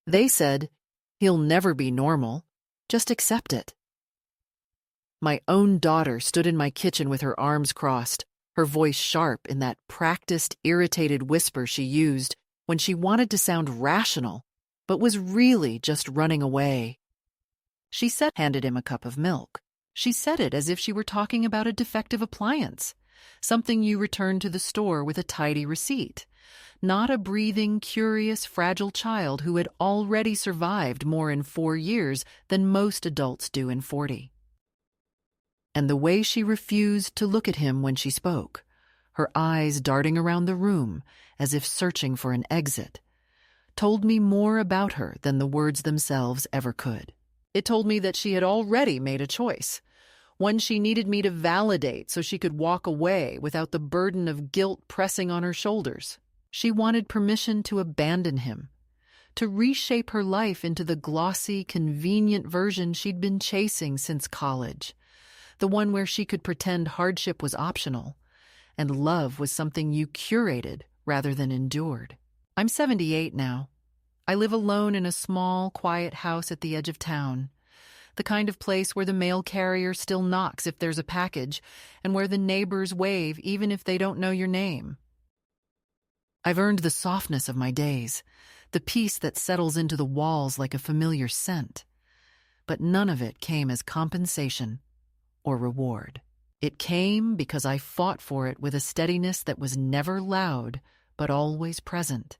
They said, "He'll never be normal. Just accept it." My own daughter stood in my kitchen with her arms crossed, her voice sharp in that practiced, irritated whisper she used when she wanted to sound rational, but was really just running away. Handed him a cup of milk. She said it as if she were talking about a defective appliance, something you return to the store with a tidy receipt, not a breathing, curious, fragile child who had already survived more in 4 years than most adults do in 40. And the way she refused to look at him when she spoke, her eyes darting around the room as if searching for an exit, told me more about her than the words themselves ever could. It told me that she had already made a choice, one she needed me to validate so she could walk away without the burden of guilt pressing on her shoulders. She wanted permission to abandon him, to reshape her life into the glossy, convenient version she'd been chasing since college, the one where she could pretend hardship was optional and love was something you curated rather than endured. I'm 78 now. I live alone in a small, quiet house at the edge of town, the kind of place where the mail carrier still knocks if there's a package and where the neighbors wave even if they don't know your name. I've earned the softness of my days, the peace that settles into the walls like a familiar scent, but none of it came as compensation or reward. It came because I fought for it with a steadiness that was never loud, but always present.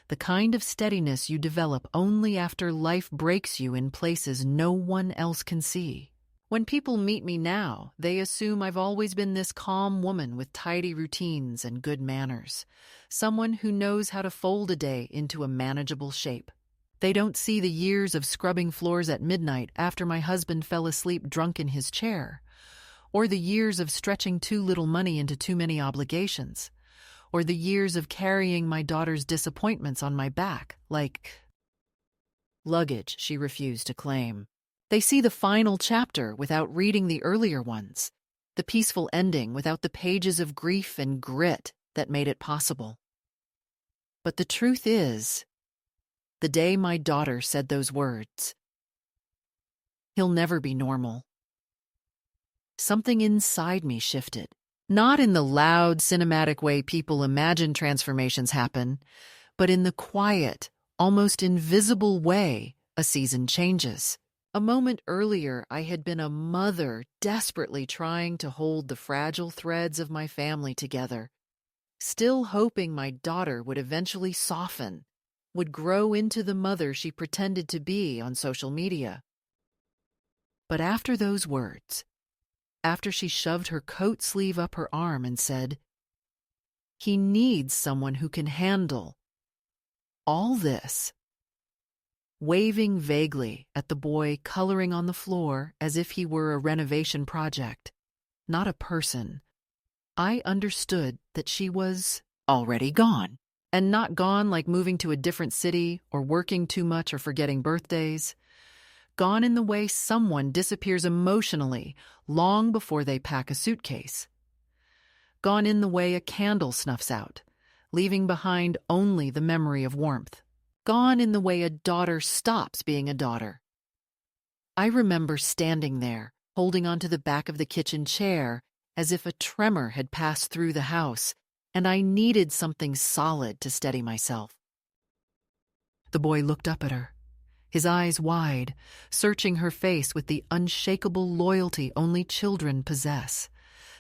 The kind of steadiness you develop only after life breaks you in places no one else can see. When people meet me now, they assume I've always been this calm woman with tidy routines and good manners, someone who knows how to fold a day into a manageable shape. They don't see the years of scrubbing floors at midnight after my husband fell asleep drunk in his chair, or the years of stretching too little money into too many obligations, or the years of carrying my daughter's disappointments on my back like luggage she refused to claim. They see the final chapter without reading the earlier ones, the peaceful ending without the pages of grief and grit that made it possible. But the truth is, the day my daughter said those words, "He'll never be normal," something inside me shifted. Not in the loud, cinematic way people imagine transformations happen, but in the quiet, almost invisible way a season changes. A moment earlier, I had been a mother desperately trying to hold the fragile threads of my family together, still hoping my daughter would eventually soften, would grow into the mother she pretended to be on social media. But after those words, after she shoved her coat sleeve up her arm and said, "He needs someone who can handle all this," waving vaguely at the boy coloring on the floor as if he were a renovation project, not a person, I understood that she was already gone. And not gone like moving to a different city or working too much or forgetting birthdays. Gone in the way someone disappears emotionally long before they pack a suitcase. Gone in the way a candle snuffs out, leaving behind only the memory of warmth. Gone in the way a daughter stops being a daughter. I remember standing there, holding onto the back of the kitchen chair as if a tremor had passed through the house, and I needed something solid to steady myself. The boy looked up at her, his eyes wide, searching her face with the unshakable loyalty only children possess,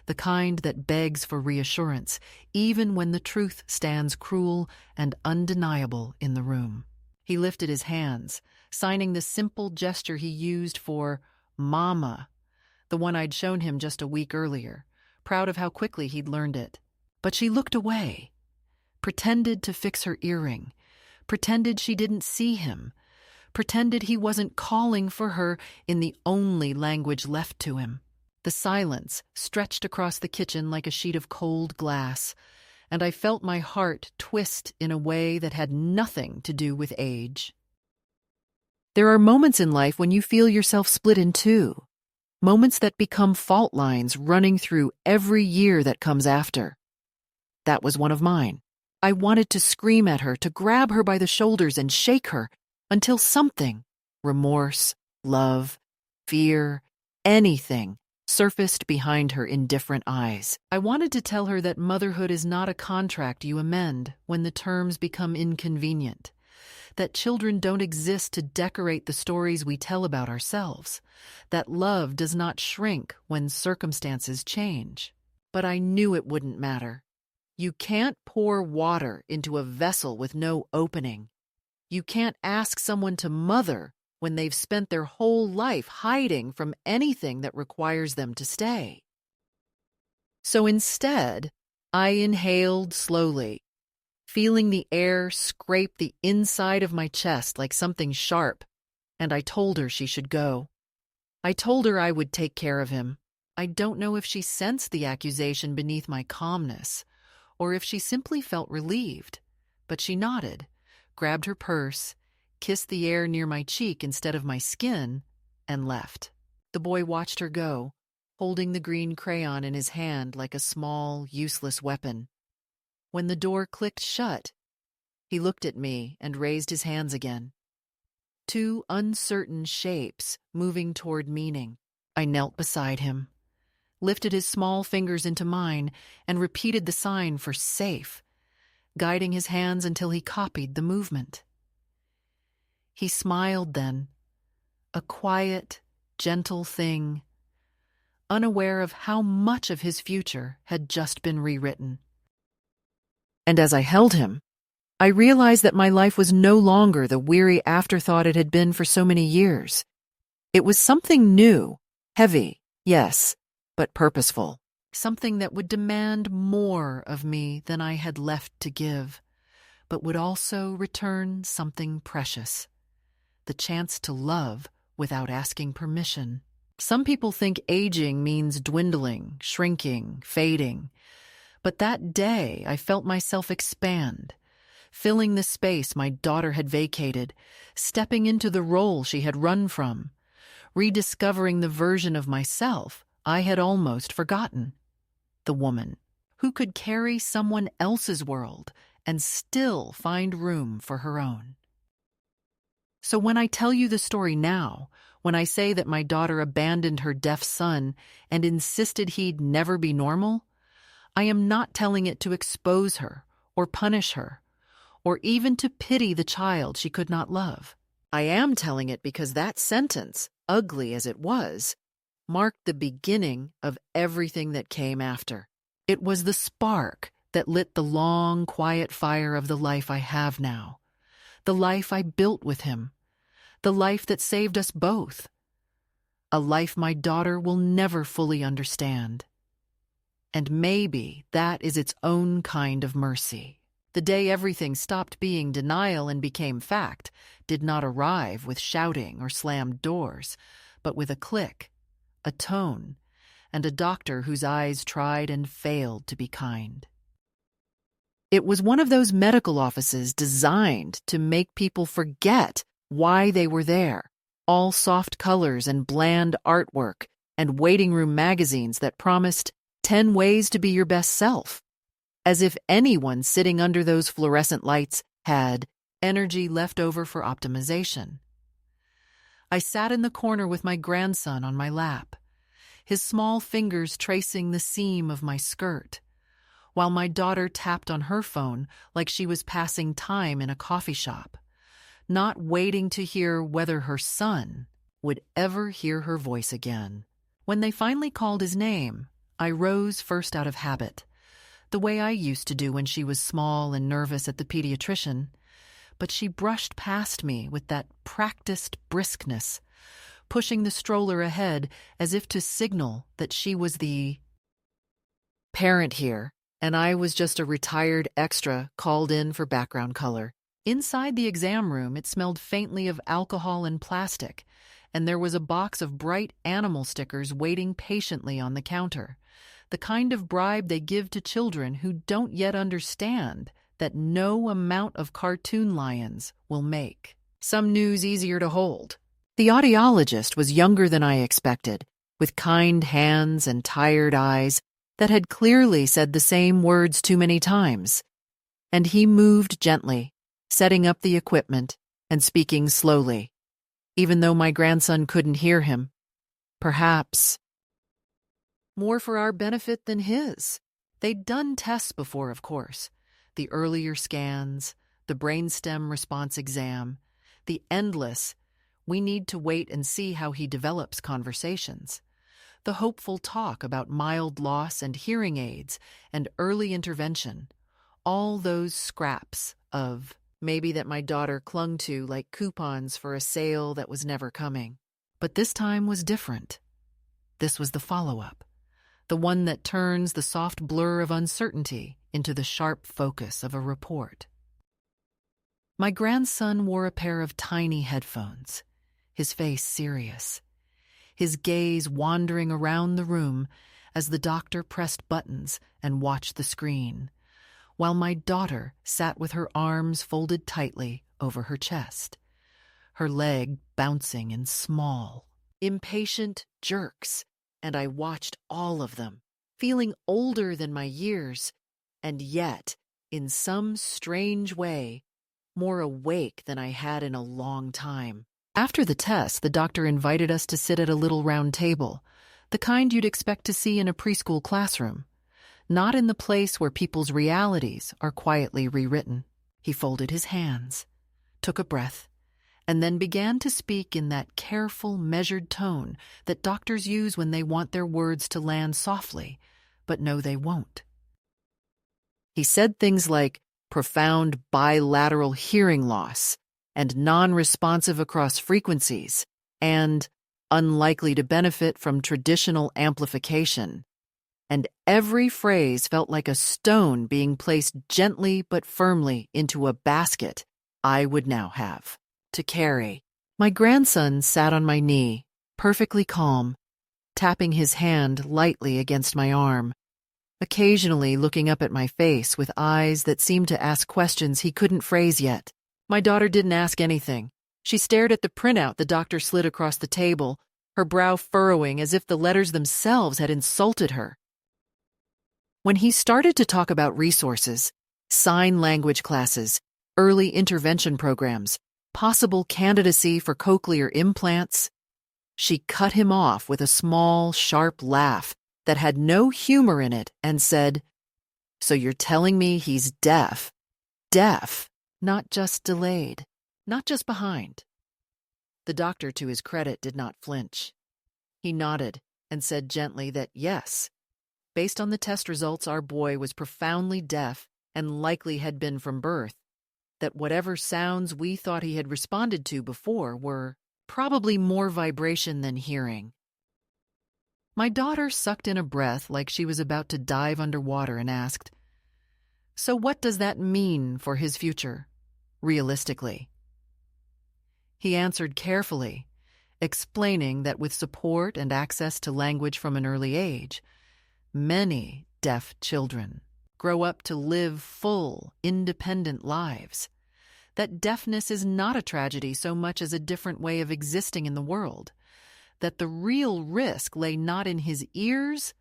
the kind that begs for reassurance, even when the truth stands cruel and undeniable in the room. He lifted his hands, signing the simple gesture he used for "Mama," the one I'd shown him just a week earlier, proud of how quickly he'd learned it. But she looked away, pretended to fix her earring, pretended she didn't see him, pretended he wasn't calling for her in the only language left to him. The silence stretched across the kitchen like a sheet of cold glass, and I felt my heart twist in a way that had nothing to do with age. There are moments in life when you feel yourself split in two, moments that become fault lines running through every year that comes after. That was one of mine. I wanted to scream at her, to grab her by the shoulders and shake her, until something, remorse, love, fear, anything, surfaced behind her indifferent eyes. I wanted to tell her that motherhood is not a contract you amend when the terms become inconvenient, that children don't exist to decorate the stories we tell about ourselves, that love does not shrink when circumstances change. But I knew it wouldn't matter. You can't pour water into a vessel with no opening. You can't ask someone to mother when they've spent their whole life hiding from anything that requires them to stay. So instead, I inhaled slowly, feeling the air scrape the inside of my chest like something sharp, and I told her she should go. I told her I would take care of him. I don't know if she sensed the accusation beneath my calmness, or if she simply felt relieved, but she nodded, grabbed her purse, kissed the air near my cheek instead of my skin, and left. The boy watched her go, holding the green crayon in his hand like a small, useless weapon. When the door clicked shut, he looked at me and raised his hands again. Two uncertain shapes moving toward meaning. I knelt beside him, lifted his small fingers into mine, and repeated the sign for safe, guiding his hands until he copied the movement. He smiled then, a quiet, gentle thing, unaware of how much of his future had just been rewritten. And as I held him, I realized that my life was no longer the weary afterthought it had been for so many years. It was something new, heavy, yes, but purposeful. Something that would demand more of me than I had left to give, but would also return something precious. The chance to love without asking permission. Some people think aging means dwindling, shrinking, fading. But that day I felt myself expand, filling the space my daughter had vacated, stepping into the role she had run from, rediscovering the version of myself I had almost forgotten. The woman who could carry someone else's world and still find room for her own. So when I tell you the story now, when I say that my daughter abandoned her deaf son and insisted he'd never be normal, I am not telling it to expose her or punish her, or even to pity the child she could not love. I am telling it because that sentence, ugly as it was, marked the beginning of everything that came after. It was the spark that lit the long, quiet fire of the life I have now, the life I built with him, the life that saved us both, a life my daughter will never fully understand. And maybe that is its own kind of mercy. The day everything stopped being denial and became fact did not arrive with shouting or slammed doors, but with a click, a tone, and a doctor whose eyes tried and failed to be kind. It was one of those medical offices designed to make people forget why they were there, all soft colors and bland artwork and waiting room magazines that promised 10 ways to be your best self, as if anyone sitting under those fluorescent lights had energy left over for optimization. I sat in the corner with my grandson on my lap, his small fingers tracing the seam of my skirt, while my daughter tapped on her phone like she was passing time in a coffee shop, not waiting to hear whether her son would ever hear her voice again. When they finally called his name, I rose first out of habit, the way I used to do when she was small and nervous at the pediatrician, but she brushed past me with that practiced briskness, pushing the stroller ahead as if to signal that she was the parent here, and I was just a retired extra called in for background color. Inside the exam room, it smelled faintly of alcohol and plastic, and there was a box of bright animal stickers waiting patiently on the counter, the kind of bribe they give to children who don't yet understand that no amount of cartoon lions will make some news easier to hold. The audiologist was younger than I expected, with kind hands and tired eyes that had clearly said the same words too many times. And he moved gently, setting up the equipment, and speaking slowly, even though my grandson couldn't hear him. Perhaps more for our benefit than his. They'd done tests before, of course. The earlier scans, the brainstem response exam, the endless, we need to wait and see how he develops conversations. The hopeful talk about mild loss and hearing aids and early intervention. All those scraps of maybe that my daughter clung to like coupons for a sale that was never coming. But this time was different. This was the follow-up. The one that turns the soft blur of uncertainty into the sharp focus of a report. My grandson wore a pair of tiny headphones, his face serious, his gaze wandering around the room as the doctor pressed buttons and watched the screen, while my daughter sat with her arms folded tightly over her chest, her leg bouncing in small, impatient jerks. And I watched all of them, feeling older than my years, and yet, in some strange way, more awake than I had in a long time. After the test, the doctor invited us to sit at a little round table, the kind you'd expect to see in a preschool classroom, not in the place where people's realities are quietly rewritten. He folded his hands, took a breath, and then began to speak in that careful, measured tone that doctors use when they want their words to land softly, but know they won't. He said things like profound bilateral hearing loss and non-responsive across frequencies and unlikely to benefit from traditional amplification. And every phrase felt like a stone being placed gently but firmly into a basket I would now have to carry. My grandson sat on my knee, perfectly calm, tapping his hand lightly against my arm, occasionally looking up at my face with eyes that seemed to ask questions he couldn't phrase yet. My daughter didn't ask anything. She stared at the printout the doctor slid across the table, her brow furrowing as if the letters themselves had insulted her. When he started to talk about resources, sign language classes, early intervention programs, possible candidacy for cochlear implants, she cut him off with a small, sharp laugh that had no humor in it and said, "So you're telling me he's deaf? Deaf, not just delayed, not just behind." The doctor, to his credit, did not flinch. He nodded and said gently that yes, based on the test results, our boy was profoundly deaf and likely had been from birth, that whatever sounds we thought he had responded to before were probably more vibration than hearing. My daughter sucked in a breath like she was about to dive underwater and asked, "So what does that mean for his future, realistically?" He answered carefully, explaining that with support and access to language from an early age, many deaf children grow up to live full, independent lives. That deafness is not a tragedy so much as a different way of existing in the world. That the real risk lay not in his ears,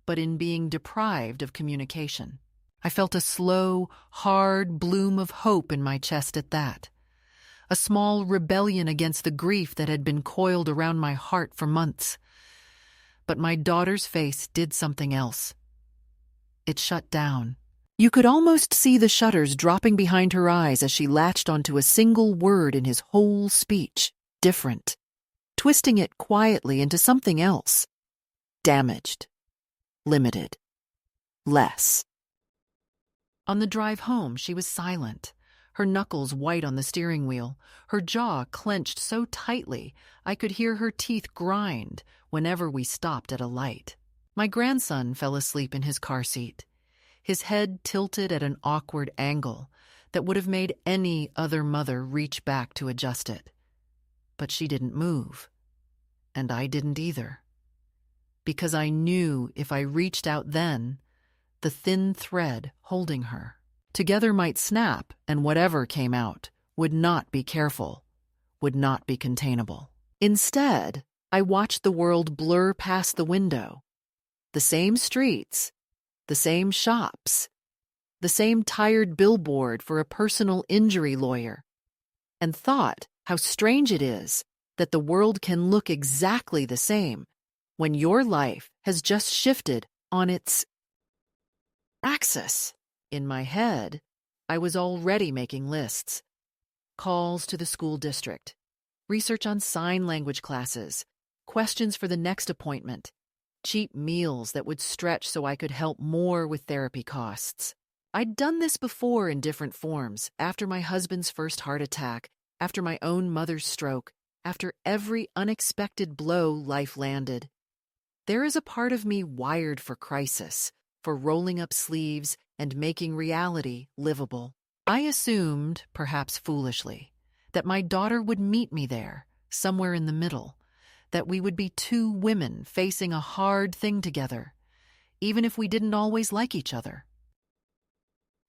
but in being deprived of communication. I felt a slow, hard bloom of hope in my chest at that. A small rebellion against the grief that had been coiled around my heart for months. But my daughter's face did something else. It shut down. You could almost see the shutters dropping behind her eyes as she latched onto a single word in his whole speech, different, twisting it quietly into something else. Damaged. Limited. Less. On the drive home, she was silent, her knuckles white on the steering wheel, her jaw clenched so tightly I could hear her teeth grind whenever we stopped at a light. My grandson fell asleep in his car seat, his head tilted at an awkward angle that would have made any other mother reach back to adjust it. But she didn't move, and I didn't either, because I knew if I reached out then, the thin thread holding her together might snap, and whatever came out would not be careful, would not be containable. Instead, I watched the world blur past the window. The same streets, the same shops, the same tired billboard for a personal injury lawyer, and thought how strange it is that the world can look exactly the same when your life has just shifted on its axis. In my head, I was already making lists. Calls to the school district, research on sign language classes, questions for the next appointment, cheap meals that would stretch so I could help more with therapy costs. I'd done this before in different forms, after my husband's first heart attack, after my own mother's stroke, after every unexpected blow life landed. There is a part of me wired for crisis, for rolling up sleeves and making reality livable. I assumed, perhaps foolishly, that my daughter would meet me there, somewhere in the middle, that we would be two women facing a hard thing together, even if we didn't always like each other.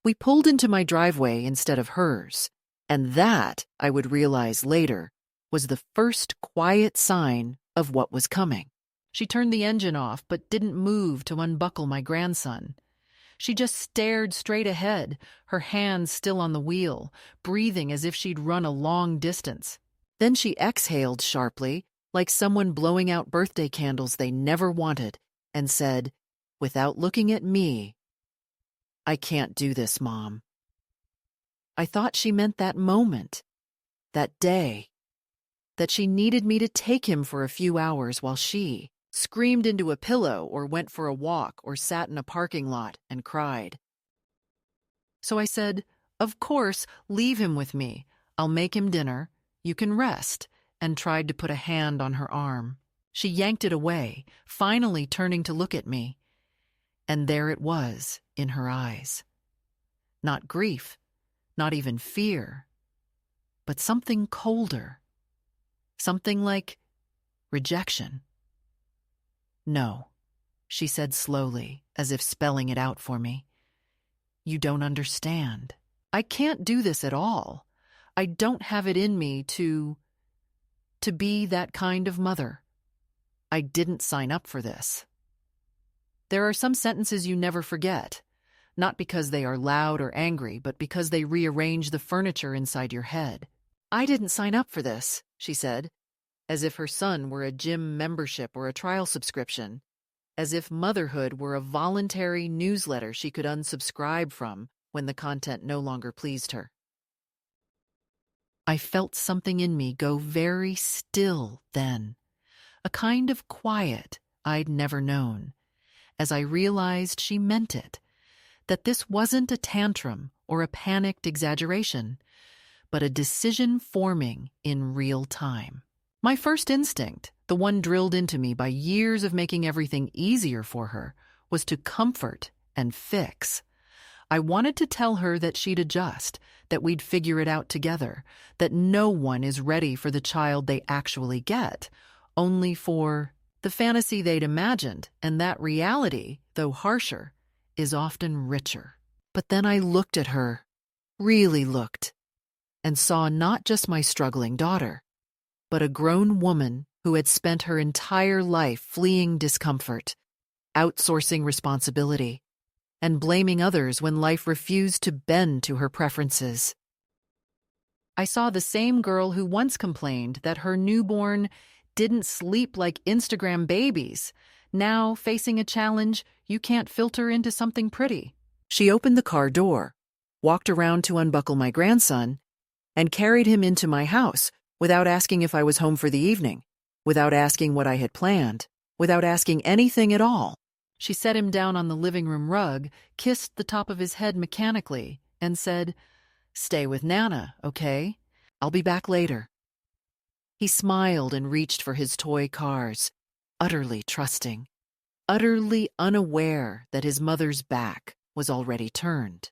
We pulled into my driveway instead of hers, and that, I would realize later, was the first quiet sign of what was coming. She turned the engine off but didn't move to unbuckle my grandson. She just stared straight ahead, her hands still on the wheel, breathing as if she'd run a long distance. Then she exhaled sharply, like someone blowing out birthday candles they never wanted, and said, without looking at me, "I can't do this, Mom." I thought she meant that moment, that day, that she needed me to take him for a few hours while she screamed into a pillow or went for a walk or sat in a parking lot and cried. So I said, "Of course, leave him with me. I'll make him dinner. You can rest," and tried to put a hand on her arm. She yanked it away, finally turning to look at me. And there it was in her eyes. Not grief, not even fear, but something colder. Something like rejection. "No," she said slowly, as if spelling it out for me. "You don't understand. I can't do this at all. I don't have it in me to be that kind of mother. I didn't sign up for this." There are some sentences you never forget, not because they are loud or angry, but because they rearrange the furniture inside your head. "I didn't sign up for this," she said, as if her son were a gym membership or a trial subscription, as if motherhood were a voluntary newsletter she could unsubscribe from when the content no longer pleased her. I felt something in me go very still then, a kind of quiet I'd never known, as I realized she meant it, that this wasn't a tantrum or a panicked exaggeration, but a decision forming in real time. My first instinct, the one drilled into me by years of making everything easier for her, was to comfort and fix. I wanted to tell her that she'd adjust, that we'd figure it out together, that no one is ready for the child they actually get, only for the fantasy they'd imagined, and that reality, though harsher, is often richer. But then I looked at her, really looked, and saw not just my struggling daughter, but a grown woman who had spent her entire life fleeing discomfort, outsourcing responsibility, and blaming others when life refused to bend to her preferences. I saw the same girl who once complained that her newborn didn't sleep like Instagram babies, now facing a challenge you can't filter into something pretty. She opened the car door, walked around to unbuckle my grandson, and carried him into my house without asking if I was home for the evening, without asking what I had planned, without asking anything at all. She set him down on the living room rug, kissed the top of his head mechanically, and said, "Stay with Nana, okay? I'll be back later." He smiled and reached for his toy cars, utterly trusting, utterly unaware that his mother's back was already turned.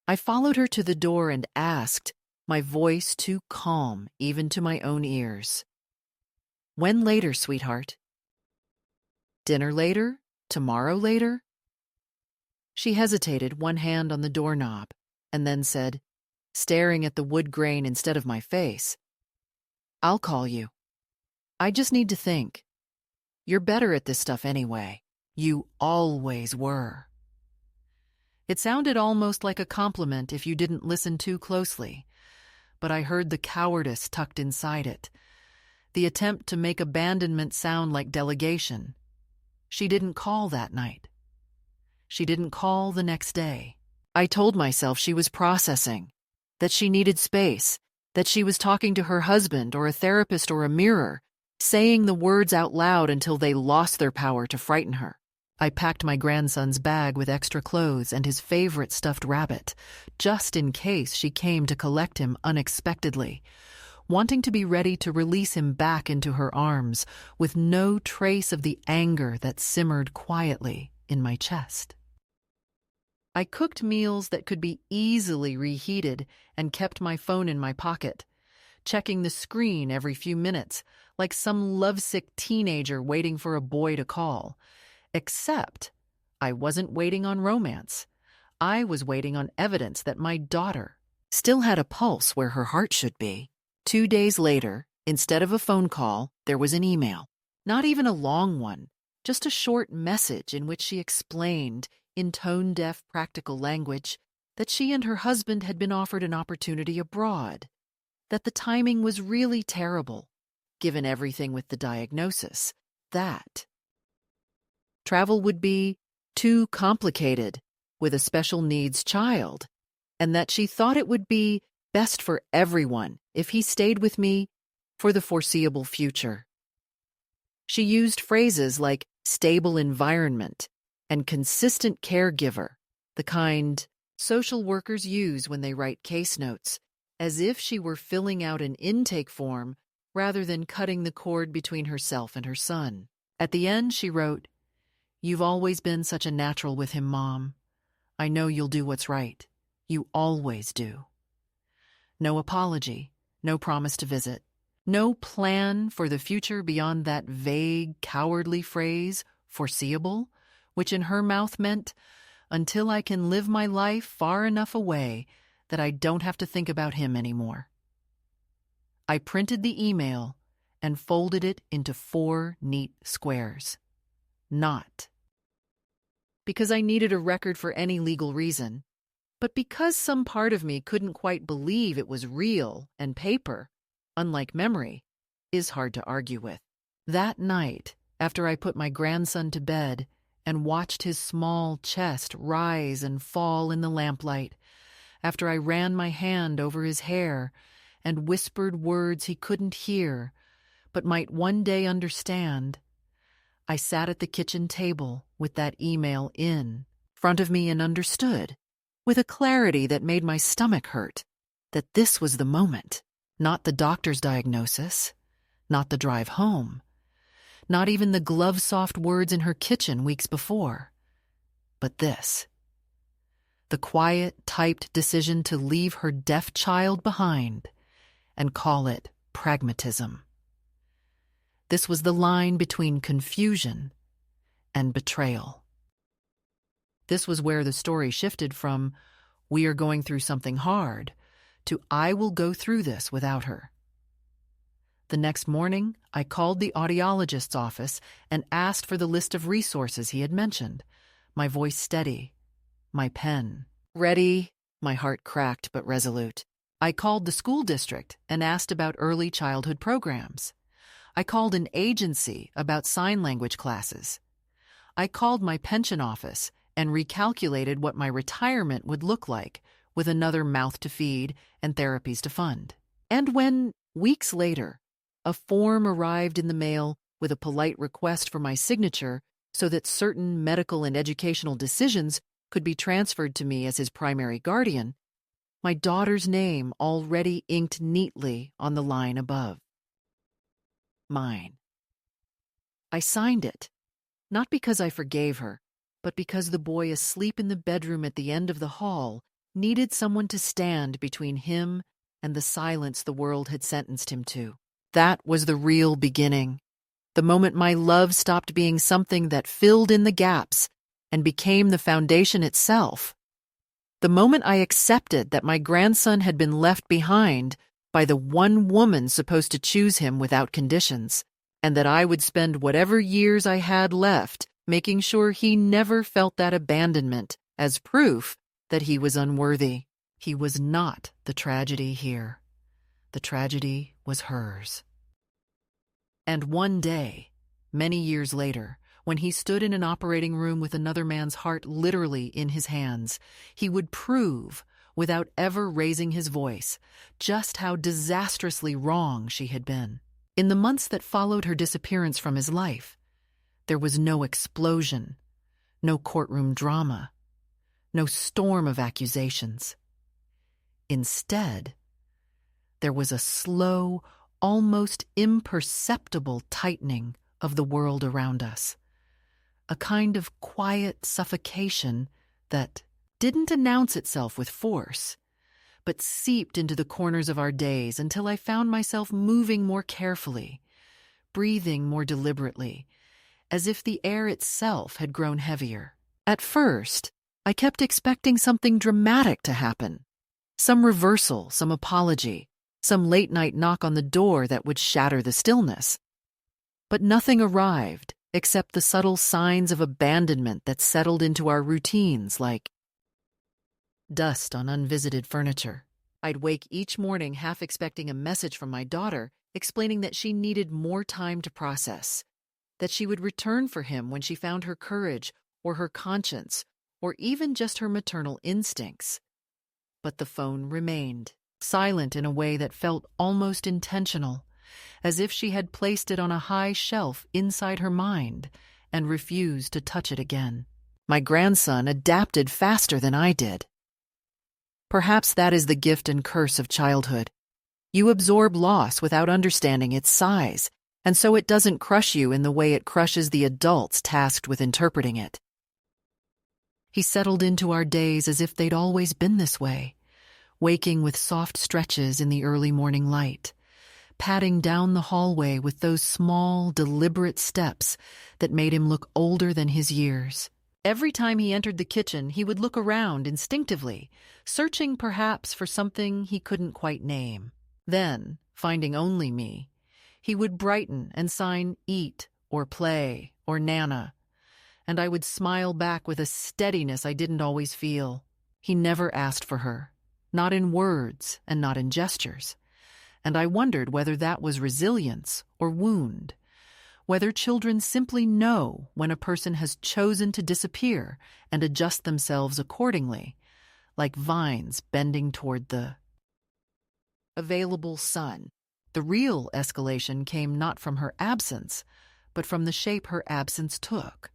I followed her to the door and asked, my voice too calm even to my own ears, "When later, sweetheart? Dinner later? Tomorrow later?" She hesitated, one hand on the doorknob, and then said, staring at the wood grain instead of my face, "I'll call you. I just need to think. You're better at this stuff anyway. You always were." It sounded almost like a compliment if you didn't listen too closely, but I heard the cowardice tucked inside it. The attempt to make abandonment sound like delegation. She didn't call that night. She didn't call the next day. I told myself she was processing, that she needed space, that she was talking to her husband or a therapist or a mirror, saying the words out loud until they lost their power to frighten her. I packed my grandson's bag with extra clothes and his favorite stuffed rabbit, just in case she came to collect him unexpectedly, wanting to be ready to release him back into her arms with no trace of the anger that simmered quietly in my chest. I cooked meals that could be easily reheated and kept my phone in my pocket, checking the screen every few minutes like some lovesick teenager waiting for a boy to call. Except I wasn't waiting on romance. I was waiting on evidence that my daughter still had a pulse where her heart should be. 2 days later, instead of a phone call, there was an email. Not even a long one, just a short message in which she explained, in tone-deaf, practical language, that she and her husband had been offered an opportunity abroad, that the timing was really terrible, given everything with the diagnosis, that travel would be too complicated with a special needs child, and that she thought it would be best for everyone if he stayed with me for the foreseeable future. She used phrases like stable environment and consistent caregiver, the kind social workers use when they write case notes, as if she were filling out an intake form rather than cutting the cord between herself and her son. At the end, she wrote, "You've always been such a natural with him, Mom. I know you'll do what's right. You always do." No apology, no promise to visit, no plan for the future beyond that vague, cowardly phrase, foreseeable, which in her mouth meant, until I can live my life far enough away that I don't have to think about him anymore. I printed the email and folded it into 4 neat squares. Not because I needed a record for any legal reason, but because some part of me couldn't quite believe it was real, and paper, unlike memory, is hard to argue with. That night, after I put my grandson to bed and watched his small chest rise and fall in the lamplight, after I ran my hand over his hair and whispered words he couldn't hear but might one day understand, I sat at the kitchen table with that email in front of me and understood, with a clarity that made my stomach hurt, that this was the moment. Not the doctor's diagnosis, not the drive home, not even the glove-soft words in her kitchen weeks before, but this. The quiet, typed decision to leave her deaf child behind and call it pragmatism. This was the line between confusion and betrayal. This was where the story shifted from, "We are going through something hard," to "I will go through this without her." The next morning, I called the audiologist's office and asked for the list of resources he had mentioned, my voice steady, my pen ready, my heart cracked but resolute. I called the school district and asked about early childhood programs. I called an agency about sign language classes. I called my pension office and recalculated what my retirement would look like, with another mouth to feed and therapies to fund. And when, weeks later, a form arrived in the mail with a polite request for my signature so that certain medical and educational decisions could be transferred to me as his primary guardian, my daughter's name already inked neatly on the line above. Mine. I signed it, not because I forgave her, but because the boy asleep in the bedroom at the end of the hall needed someone to stand between him and the silence the world had sentenced him to. That was the real beginning, the moment my love stopped being something that filled in the gaps and became the foundation itself. The moment I accepted that my grandson had been left behind by the one woman supposed to choose him without conditions, and that I would spend whatever years I had left making sure he never felt that abandonment as proof that he was unworthy. He was not the tragedy here. The tragedy was hers. And one day, many years later, when he stood in an operating room with another man's heart literally in his hands, he would prove, without ever raising his voice, just how disastrously wrong she had been. In the months that followed her disappearance from his life, there was no explosion, no courtroom drama, no storm of accusations. Instead, there was a slow, almost imperceptible tightening of the world around us, a kind of quiet suffocation that didn't announce itself with force, but seeped into the corners of our days until I found myself moving more carefully, breathing more deliberately, as if the air itself had grown heavier. At first, I kept expecting something dramatic to happen, some reversal, some apology, some late-night knock on the door that would shatter the stillness. But nothing arrived except the subtle signs of abandonment that settled into our routines, like dust on unvisited furniture. I'd wake each morning half expecting a message from my daughter explaining that she needed more time to process, that she would return for him when she found her courage or her conscience or even just her maternal instincts. But the phone remained, silent in a way that felt almost intentional, as if she had placed it on a high shelf inside her mind and refused to touch it again. My grandson adapted faster than I did. Perhaps that is the gift and curse of childhood. You absorb loss without understanding its size, and so it doesn't crush you in the way it crushes the adults tasked with interpreting it. He settled into our days as if they'd always been this way, waking with soft stretches in the early morning light, padding down the hallway with those small, deliberate steps that made him look older than his years. Every time he entered the kitchen, he would look around instinctively, searching perhaps for something he couldn't quite name. Then, finding only me, he would brighten and sign eat or play or Nana, and I would smile back with a steadiness I didn't always feel. He never asked for her, not in words and not in gestures, and I wondered whether that was resilience or wound, whether children simply know when a person has chosen to disappear and adjust themselves accordingly, like vines bending toward the available sun. The real escalation came not from her absence, but from the shape her absence took.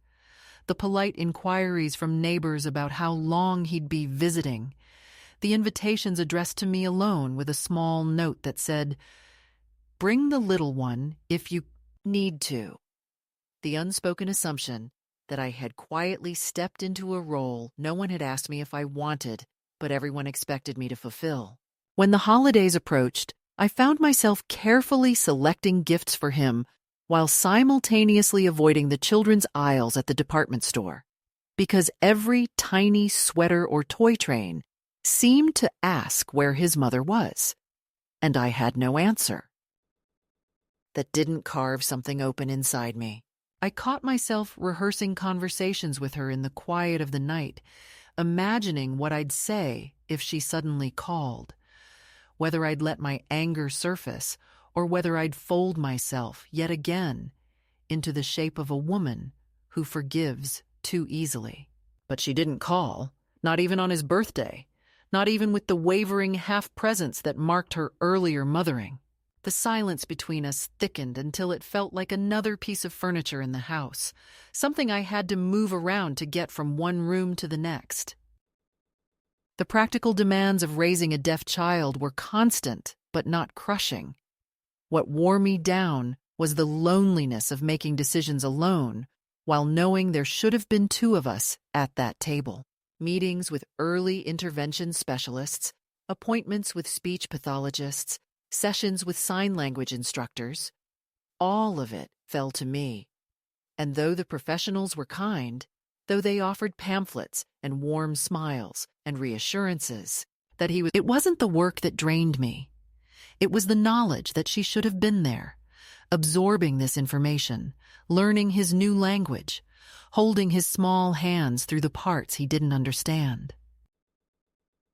The polite inquiries from neighbors about how long he'd be visiting, the invitations addressed to me alone with a small note that said, "Bring the little one if you need to." The unspoken assumption that I had quietly stepped into a role no one had asked me if I wanted, but everyone expected me to fulfill. When the holidays approached, I found myself carefully selecting gifts for him while simultaneously avoiding the children's aisles at the department store, because every tiny sweater or toy train seemed to ask where his mother was, and I had no answer. That didn't carve something open inside me. I caught myself rehearsing conversations with her in the quiet of the night, imagining what I'd say if she suddenly called, whether I'd let my anger surface or whether I'd fold myself yet again into the shape of a woman who forgives too easily. But she didn't call, not even on his birthday, not even with the wavering half-presence that marked her earlier mothering. The silence between us thickened until it felt like another piece of furniture in the house, something I had to move around to get from one room to the next. The practical demands of raising a deaf child were constant, but not crushing. What wore me down was the loneliness of making decisions alone, while knowing there should have been two of us at that table. Meetings with early intervention specialists, appointments with speech pathologists, sessions with sign language instructors, all of it fell to me. And though the professionals were kind, though they offered pamphlets and warm smiles and reassurances that it wasn't the work that drained me. It was the knowledge that she should have been there, absorbing this information, learning his new language, holding his small hands through the parts he didn't understand.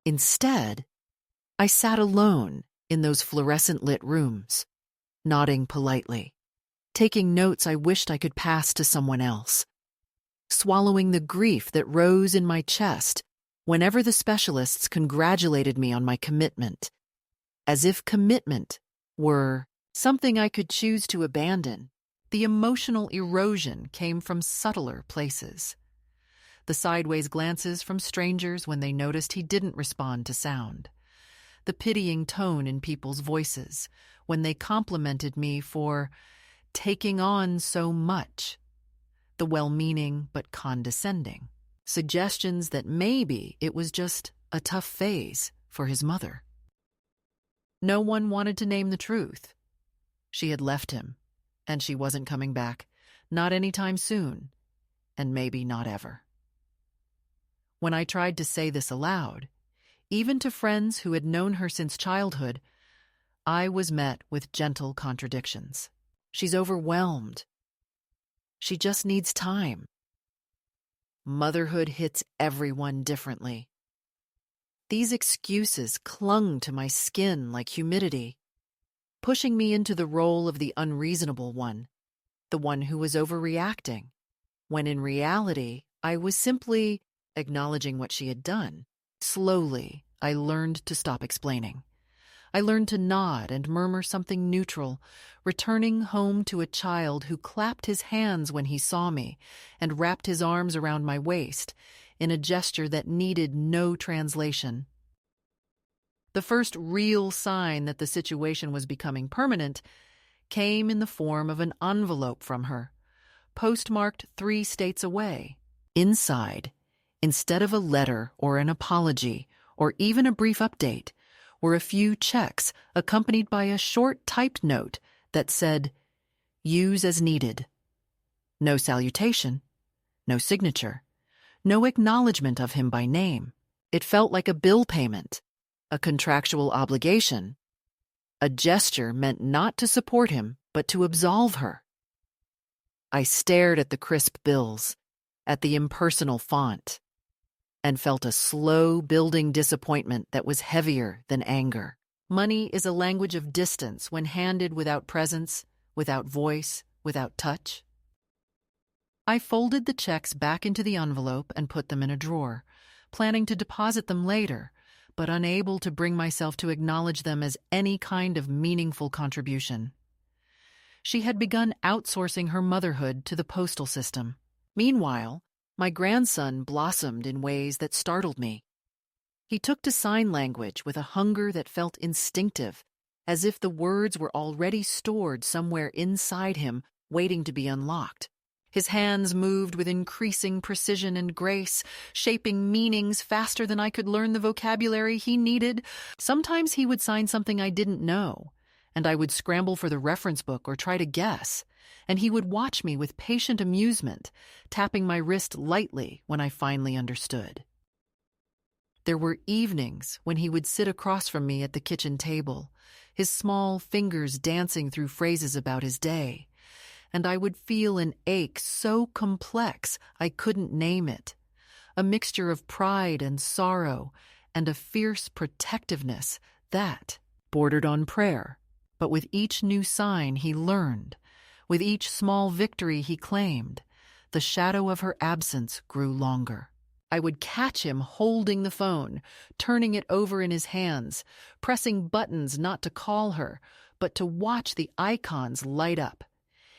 Instead, I sat alone in those fluorescent lit rooms, nodding politely, taking notes I wished I could pass to someone else, swallowing the grief that rose in my chest whenever the specialists congratulated me on my commitment, as if commitment were something I could choose to abandon. The emotional erosion came from subtler places. The sideways glances from strangers when they noticed he didn't respond to sound. The pitying tone in people's voices when they complimented me for taking on so much. The well-meaning but condescending suggestions that maybe it was just a tough phase for his mother. No one wanted to name the truth. She had left him, and she wasn't coming back, not anytime soon, and maybe not ever. When I tried to say this aloud, even to friends who had known her since childhood, I was met with gentle contradictions. She's overwhelmed. She just needs time. Motherhood hits everyone differently. These excuses clung to my skin like humidity, pushing me into the role of the unreasonable one, the one who was overreacting, when in reality, I was simply acknowledging what she had done. Slowly, I learned to stop explaining. I learned to nod and murmur something neutral, returning home to a child who clapped his hands when he saw me and wrapped his arms around my waist in a gesture that needed no translation. The first real sign that the situation was becoming permanent came in the form of an envelope from her, postmarked 3 states away. Inside, instead of a letter or an apology or even a brief update, were a few checks accompanied by a short typed note that said, "Use as needed." No salutation, no signature, no acknowledgement of him by name. It felt like a bill payment, a contractual obligation, a gesture meant not to support him, but to absolve her. I stared at the crisp bills, at the impersonal font, and felt a slow building disappointment that was heavier than anger. Money is a language of distance when handed without presence, without voice, without touch. I folded the checks back into the envelope and put them in a drawer, planning to deposit them later, but unable to bring myself to acknowledge them as any kind of meaningful contribution. She had begun outsourcing her motherhood to the postal system. Meanwhile, my grandson blossomed in ways that startled me. He took to sign language with a hunger that felt instinctive, as if the words were already stored somewhere inside him, waiting to be unlocked. His hands moved with increasing precision and grace, shaping meanings faster than I could learn the vocabulary he needed. Sometimes he would sign something I didn't know, and I would scramble for the reference book or try to guess, and he would watch me with patient amusement, tapping my wrist lightly when I finally understood. There were evenings when he would sit across from me at the kitchen table, his small fingers dancing through phrases about his day, and I would feel an ache so complex I couldn't name it, a mixture of pride and sorrow and a fierce protectiveness that bordered on prayer. But with each new sign he learned, with each small victory he claimed, the shadow of her absence grew longer. I would catch him holding the phone, turning it over in his hands, pressing buttons not to call her, but to watch the icons light up.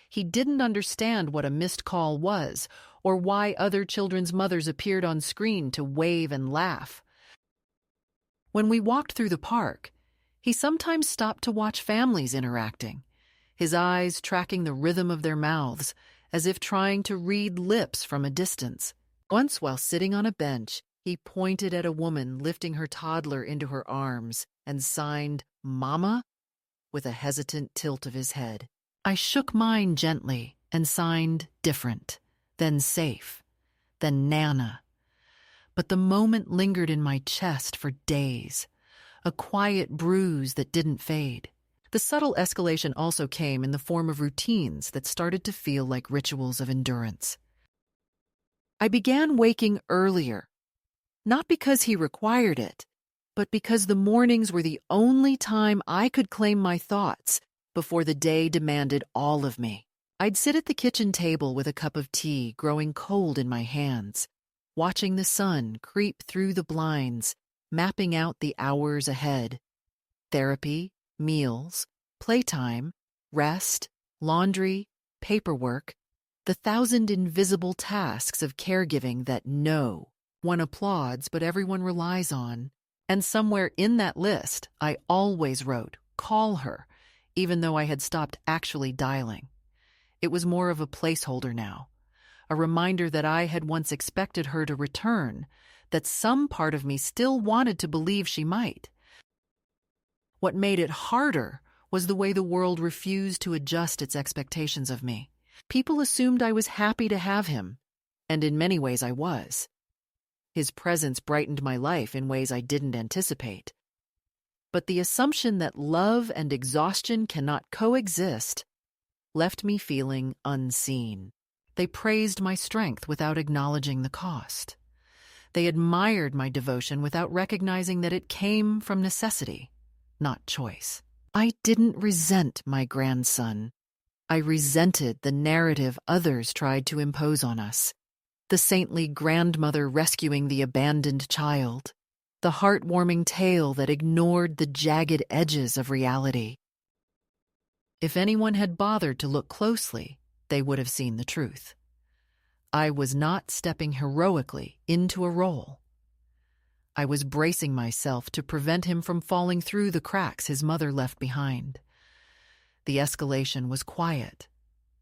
He didn't understand what a missed call was, or why other children's mothers appeared on screen to wave and laugh. When we walked through the park, he sometimes stopped to watch families interacting, his eyes tracking the rhythm of their mouths, as if trying to read lips from a distance. Once, while sitting on a bench, he pointed at a woman lifting her toddler into her arms and signed "Mama" with a hesitant tilt of his head. I shook mine gently and signed "different," then "safe," then "Nana." But the moment lingered in my chest for days, a quiet bruise that didn't fade. The subtle escalation also came in the form of routines that started to feel like rituals of endurance. I began waking earlier, not because he required it, but because the mornings were the only time I could claim my thoughts before the day demanded all of me. I'd sit at the kitchen table with a cup of tea growing cold in my hands, watching the sun creep through the blinds, mapping out the hours ahead. Therapy, meals, playtime, rest, laundry, paperwork, the 1,000 invisible tasks of caregiving that no one applauds but everyone relies on. And somewhere in that list, I always wrote, "Call her," even though I had stopped actually dialing. It was more of a placeholder now, a reminder that I had once expected her to return, that some part of me still wanted to believe she might. What made it harder was the way the world refused to adjust its expectations of me. People assumed I was happy to have him, and in many ways I was. His presence brightened my life in ways I didn't anticipate. But the assumption that love and exhaustion cannot coexist left me feeling unseen. They praised my strength without acknowledging the cost. They admired my devotion without recognizing that it came from necessity, not choice. I didn't resent my grandson. I resented the narrative others tried to impose on us. The saintly grandmother rescuing the abandoned child. The heartwarming tale that ignored the jagged edges of reality. If anyone had bothered to look closely, they would have seen the truth. I was not stepping heroically into a role. I was bracing myself to prevent him from falling through the cracks his mother left behind. The escalation was quiet,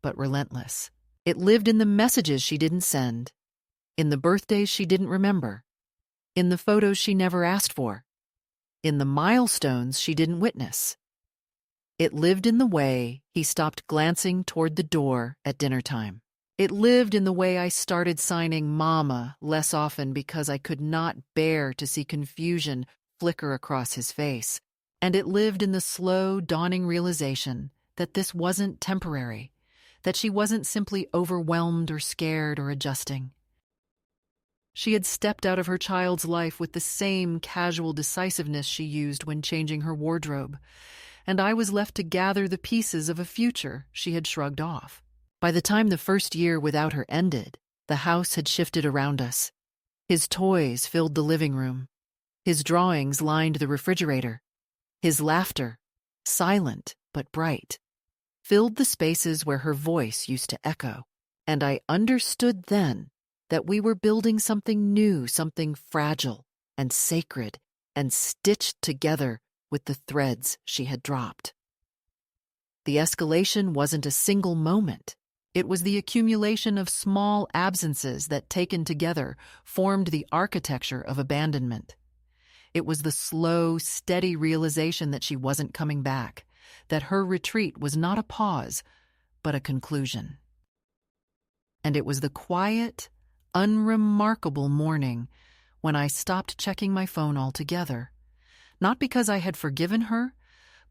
but relentless. It lived in the messages she didn't send, in the birthdays she didn't remember, in the photos she never asked for, in the milestones she didn't witness. It lived in the way he stopped glancing toward the door at dinner time. It lived in the way I started signing Mama less often because I could not bear to see confusion flicker across his face. And it lived in the slow, dawning realization that this wasn't temporary, that she wasn't simply overwhelmed or scared or adjusting. She had stepped out of her child's life with the same casual decisiveness she used when changing her wardrobe, and I was left to gather the pieces of a future she had shrugged off. By the time the first year without her ended, the house had shifted around us. His toys filled the living room. His drawings lined the refrigerator. His laughter, silent but bright, filled the spaces where her voice used to echo. And I understood then that we were building something new, something fragile and sacred and stitched together with the threads she had dropped. The escalation wasn't a single moment. It was the accumulation of small absences that, taken together, formed the architecture of abandonment. It was the slow, steady realization that she wasn't coming back, that her retreat was not a pause, but a conclusion. And it was the quiet, unremarkable morning when I stopped checking my phone altogether, not because I had forgiven her,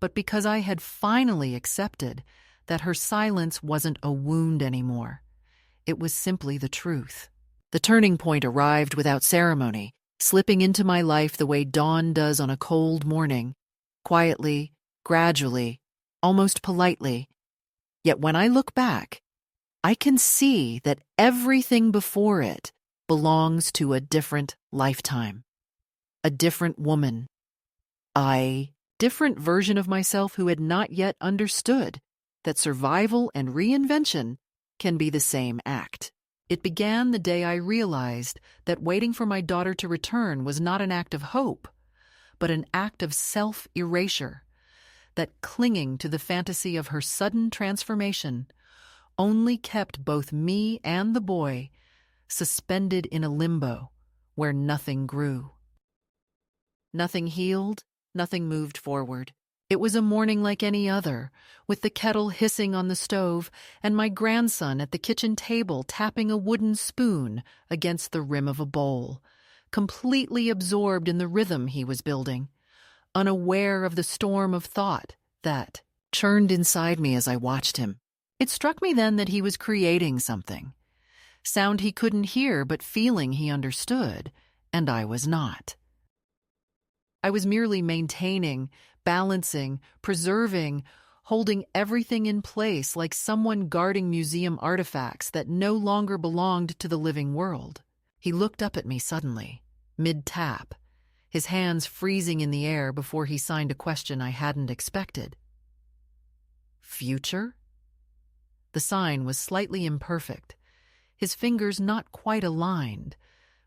but because I had finally accepted that her silence wasn't a wound anymore. It was simply the truth. The turning point arrived without ceremony, slipping into my life the way dawn does on a cold morning, quietly, gradually, almost politely. Yet when I look back, I can see that everything before it belongs to a different lifetime, a different woman, a different version of myself who had not yet understood that survival and reinvention can be the same act. It began the day I realized that waiting for my daughter to return was not an act of hope, but an act of self-erasure, that clinging to the fantasy of her sudden transformation only kept both me and the boy suspended in a limbo where nothing grew. Nothing healed, nothing moved forward. It was a morning like any other, with the kettle hissing on the stove and my grandson at the kitchen table tapping a wooden spoon against the rim of a bowl, completely absorbed in the rhythm he was building, unaware of the storm of thought that churned inside me as I watched him. It struck me then that he was creating something, sound he couldn't hear but feeling he understood, and I was not. I was merely maintaining, balancing, preserving, holding everything in place like someone guarding museum artifacts that no longer belonged to the living world. He looked up at me suddenly, mid-tap, his hands freezing in the air before he signed a question I hadn't expected. Future? The sign was slightly imperfect, his fingers not quite aligned,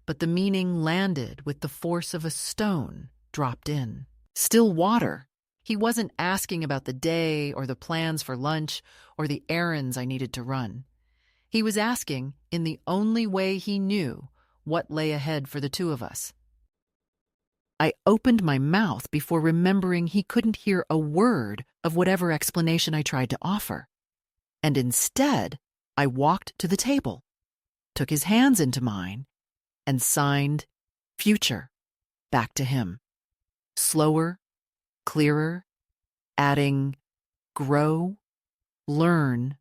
but the meaning landed with the force of a stone dropped in. Still water. He wasn't asking about the day or the plans for lunch or the errands I needed to run. He was asking, in the only way he knew, what lay ahead for the two of us. I opened my mouth before remembering he couldn't hear a word of whatever explanation I tried to offer. And instead, I walked to the table, took his hands into mine, and signed future back to him. Slower, clearer, adding grow, learn,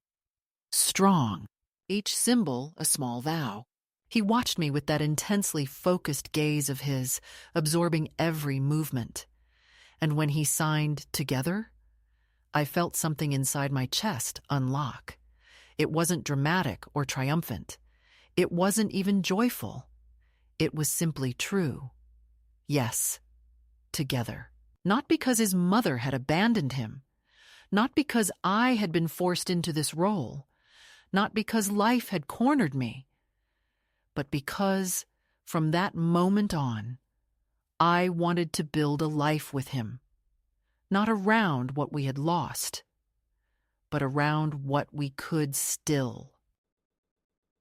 strong, each symbol a small vow. He watched me with that intensely focused gaze of his, absorbing every movement. And when he signed together, I felt something inside my chest unlock. It wasn't dramatic or triumphant. It wasn't even joyful. It was simply true. Yes, together. Not because his mother had abandoned him. Not because I had been forced into this role. Not because life had cornered me. But because, from that moment on, I wanted to build a life with him. Not around what we had lost, but around what we could still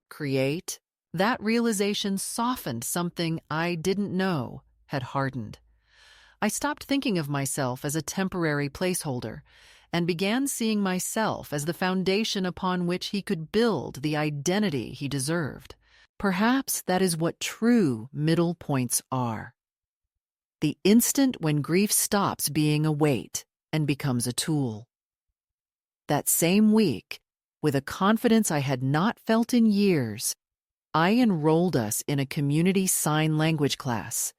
create. That realization softened something I didn't know had hardened. I stopped thinking of myself as a temporary placeholder and began seeing myself as the foundation upon which he could build the identity he deserved. Perhaps that is what true middle points are. The instant when grief stops being a weight and becomes a tool. That same week, with a confidence I had not felt in years, I enrolled us in a community sign language class,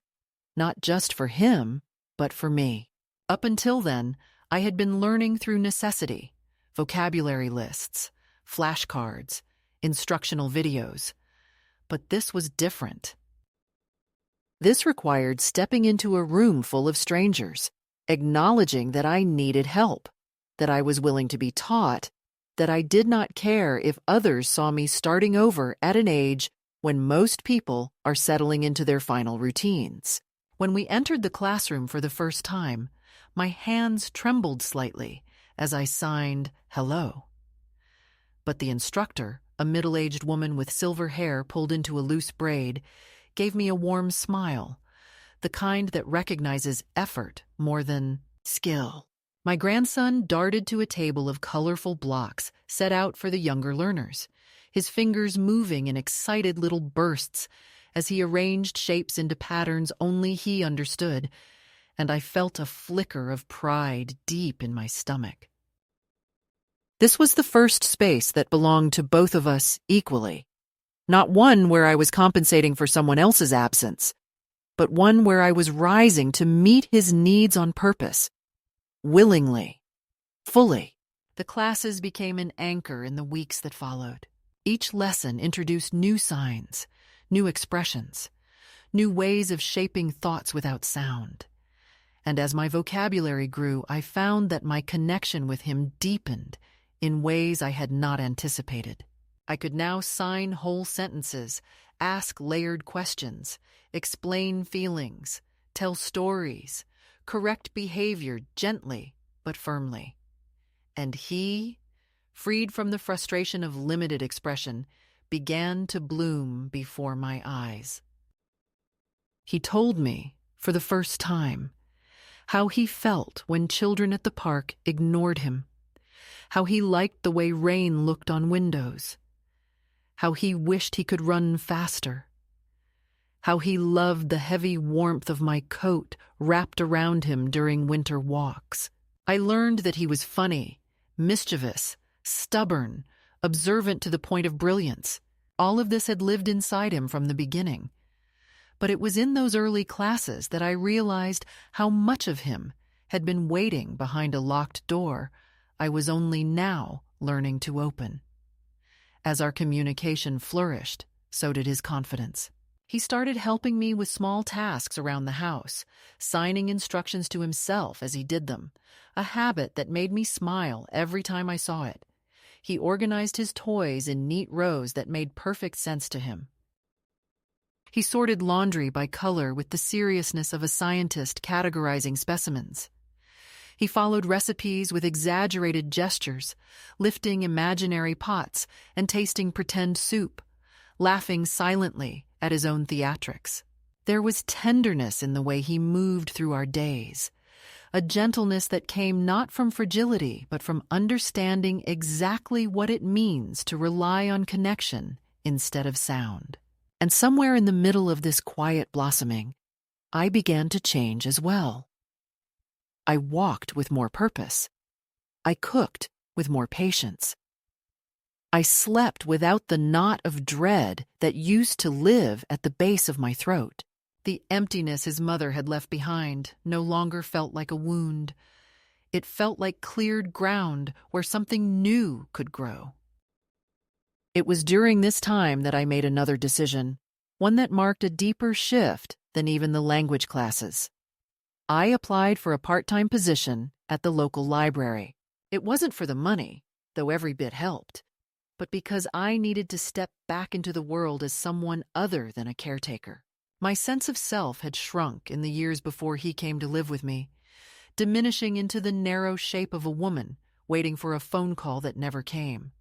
not just for him, but for me. Up until then, I had been learning through necessity, vocabulary lists, flashcards, instructional videos. But this was different. This required stepping into a room full of strangers, acknowledging that I needed help, that I was willing to be taught, that I did not care if others saw me starting over at an age when most people are settling into their final routines. When we entered the classroom for the first time, my hands trembled slightly as I signed hello. But the instructor, a middle-aged woman with silver hair pulled into a loose braid, gave me a warm smile, the kind that recognizes effort more than skill. My grandson darted to a table of colorful blocks set out for the younger learners, his fingers moving in excited little bursts as he arranged shapes into patterns only he understood, and I felt a flicker of pride deep in my stomach. This was the first space that belonged to both of us equally. Not one where I was compensating for someone else's absence, but one where I was rising to meet his needs on purpose, willingly, fully. The classes became an anchor in the weeks that followed. Each lesson introduced new signs, new expressions, new ways of shaping thoughts without sound. And as my vocabulary grew, I found that my connection with him deepened in ways I had not anticipated. I could now sign whole sentences, ask layered questions, explain feelings, tell stories, correct behavior gently but firmly. And he, freed from the frustration of limited expression, began to bloom before my eyes. He told me, for the first time, how he felt when children at the park ignored him, how he liked the way rain looked on windows, how he wished he could run faster, how he loved the heavy warmth of my coat wrapped around him during winter walks. I learned that he was funny, mischievous, stubborn, observant to the point of brilliance. All of this had lived inside him from the beginning. But it was in those early classes that I realized how much of him had been waiting behind a locked door I was only now learning to open. As our communication flourished, so did his confidence. He started helping me with small tasks around the house, signing instructions to himself as he did them, a habit that made me smile every time I saw it. He organized his toys in neat rows that made perfect sense to him. He sorted laundry by color with the seriousness of a scientist categorizing specimens. He followed recipes with exaggerated gestures, lifting imaginary pots and tasting pretend soup, laughing silently at his own theatrics. There was tenderness in the way he moved through our days, a gentleness that came not from fragility but from understanding exactly what it means to rely on connection instead of sound. And somewhere in the middle of this quiet blossoming, I began to change as well. I walked with more purpose. I cooked with more patience. I slept without the knot of dread that used to live at the base of my throat. The emptiness his mother had left behind no longer felt like a wound. It felt like cleared ground where something new could grow. It was during this time that I made another decision, one that marked a deeper shift than even the language classes. I applied for a part-time position at the local library. It wasn't for the money, though every bit helped, but because I needed to step back into the world as someone other than a caretaker. My sense of self had shrunk in the years before he came to live with me, diminishing into the narrow shape of a woman waiting for a phone call that never came.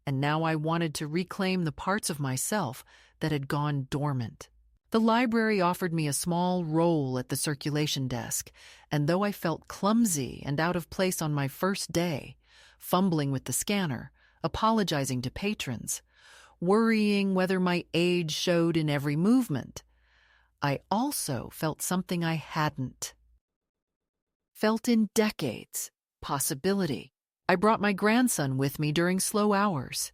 And now I wanted to reclaim the parts of myself that had gone dormant. The library offered me a small role at the circulation desk, and though I felt clumsy and out of place on my first day, fumbling with the scanner, apologizing to patrons, worrying whether my age showed in every movement, I also felt something I hadn't felt in decades: possibility. I brought my grandson with me during slow hours,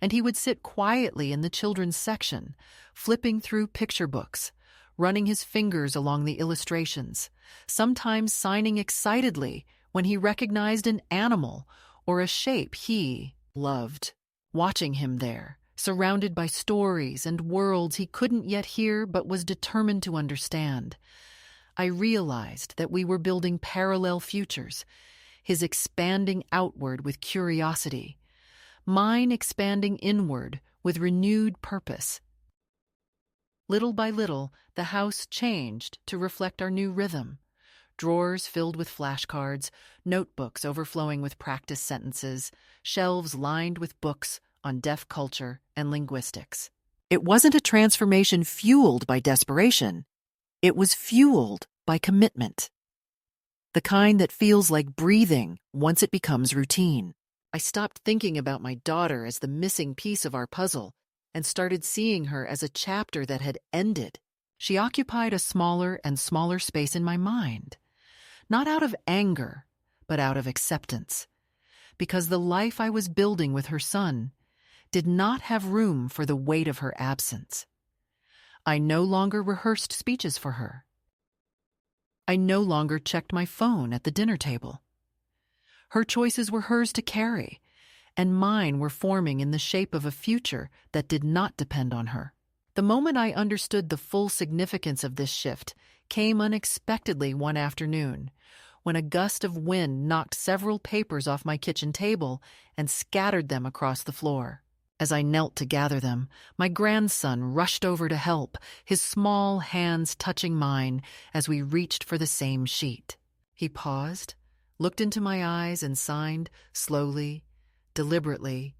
and he would sit quietly in the children's section, flipping through picture books, running his fingers along the illustrations, sometimes signing excitedly when he recognized an animal or a shape he loved. Watching him there, surrounded by stories and worlds he couldn't yet hear but was determined to understand, I realized that we were building parallel futures, his expanding outward with curiosity, mine expanding inward with renewed purpose. Little by little, the house changed to reflect our new rhythm. Drawers filled with flashcards, notebooks overflowing with practice sentences, shelves lined with books on deaf culture and linguistics. It wasn't a transformation fueled by desperation. It was fueled by commitment. The kind that feels like breathing once it becomes routine. I stopped thinking about my daughter as the missing piece of our puzzle and started seeing her as a chapter that had ended. She occupied a smaller and smaller space in my mind, not out of anger, but out of acceptance, because the life I was building with her son did not have room for the weight of her absence. I no longer rehearsed speeches for her. I no longer checked my phone at the dinner table. Her choices were hers to carry, and mine were forming in the shape of a future that did not depend on her. The moment I understood the full significance of this shift came unexpectedly one afternoon, when a gust of wind knocked several papers off my kitchen table and scattered them across the floor. As I knelt to gather them, my grandson rushed over to help, his small hands touching mine as we reached for the same sheet. He paused, looked into my eyes, and signed, slowly, deliberately,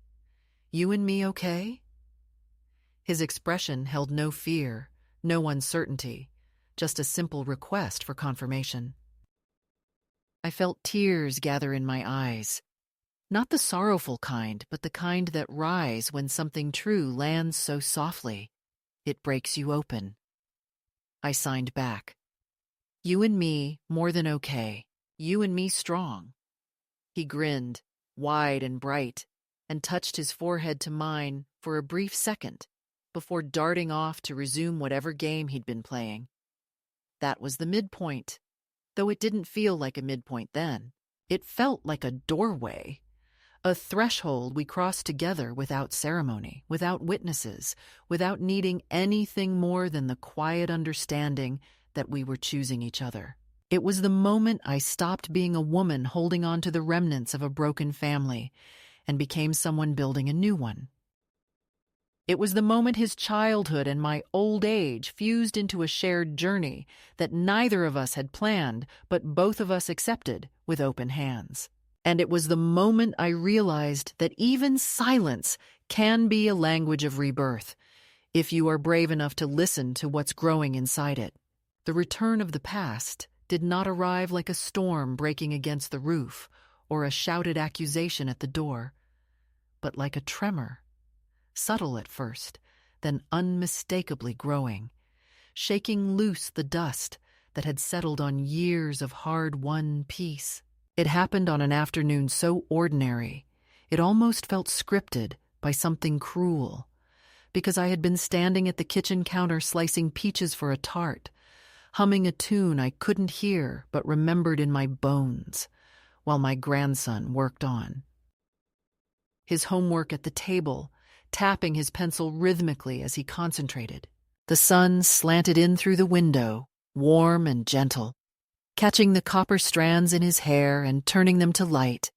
"You and me okay?" His expression held no fear, no uncertainty, just a simple request for confirmation. I felt tears gather in my eyes. Not the sorrowful kind, but the kind that rise when something true lands so softly, it breaks you open. I signed back. "You and me more than okay. You and me strong." He grinned, wide and bright, and touched his forehead to mine for a brief second. before darting off to resume whatever game he'd been playing. That was the midpoint, though it didn't feel like a midpoint then. It felt like a doorway, a threshold we crossed together without ceremony, without witnesses, without needing anything more than the quiet understanding that we were choosing each other. It was the moment I stopped being a woman holding on to the remnants of a broken family and became someone building a new one. It was the moment his childhood and my old age fused into a shared journey that neither of us had planned, but both of us accepted with open hands. And it was the moment I realized that even silence can be a language of rebirth, if you are brave enough to listen to what's growing inside it. The return of the past did not arrive like a storm breaking against the roof or a shouted accusation at the door, but like a tremor. Subtle at first, then unmistakably growing, shaking loose the dust that had settled on years of hard-won peace. It happened on an afternoon so ordinary, it almost felt scripted by something cruel, because I had been standing at the kitchen counter slicing peaches for a tart, humming a tune I couldn't hear but remembered in my bones, while my grandson worked on. His homework at the table, tapping his pencil rhythmically as he concentrated. The sun slanted in through the window, warm and gentle, catching the copper strands in his hair and turning them to light.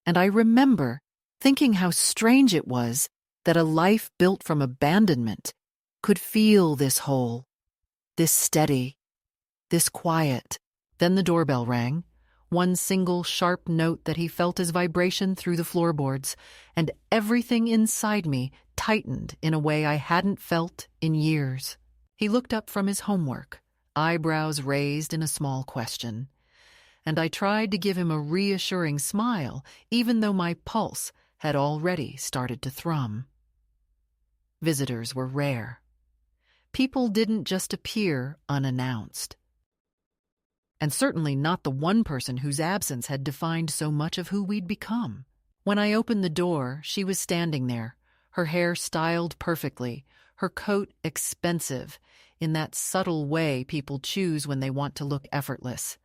And I remember thinking how strange it was that a life built from abandonment could feel this whole, this steady, this quiet. Then the doorbell rang, one single sharp note that he felt as vibration through the floorboards, and everything inside me tightened in a way I hadn't felt in years. He looked up from his homework, eyebrows raised in a small question, and I tried to give him a reassuring smile, even though my pulse had already started to thrum. Visitors were rare. People didn't just appear unannounced. And certainly not the one person whose absence had defined so much of who we'd become. When I opened the door, she was standing there, her hair styled perfectly, her coat expensive, in that subtle way people choose when they want to look effortless.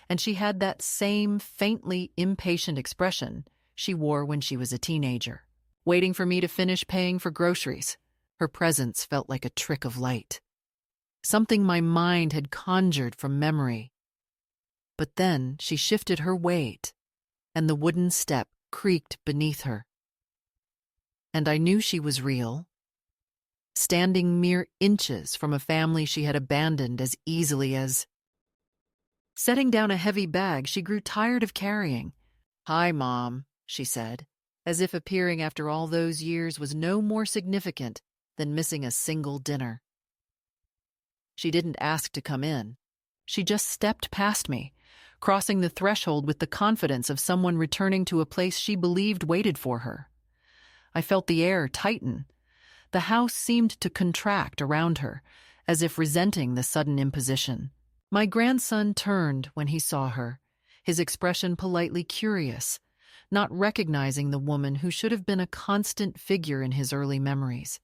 And she had that same faintly impatient expression she wore when she was a teenager, waiting for me to finish paying for groceries. Her presence felt like a trick of light, something my mind had conjured from memory. But then she shifted her weight, and the wooden step creaked beneath her. And I knew she was real, standing mere inches from a family she had abandoned as easily as... Setting down a heavy bag she grew tired of carrying. "Hi, Mom," she said, as if appearing after all those years was no more significant than missing a single dinner. She didn't ask to come in. She just stepped past me, crossing the threshold with the confidence of someone returning to a place she believed waited for her. I felt the air tighten. The house seemed to contract around her, as if resenting the sudden imposition. My grandson turned when he saw her, his expression politely curious, not recognizing the woman who should have been a constant figure in his early memories.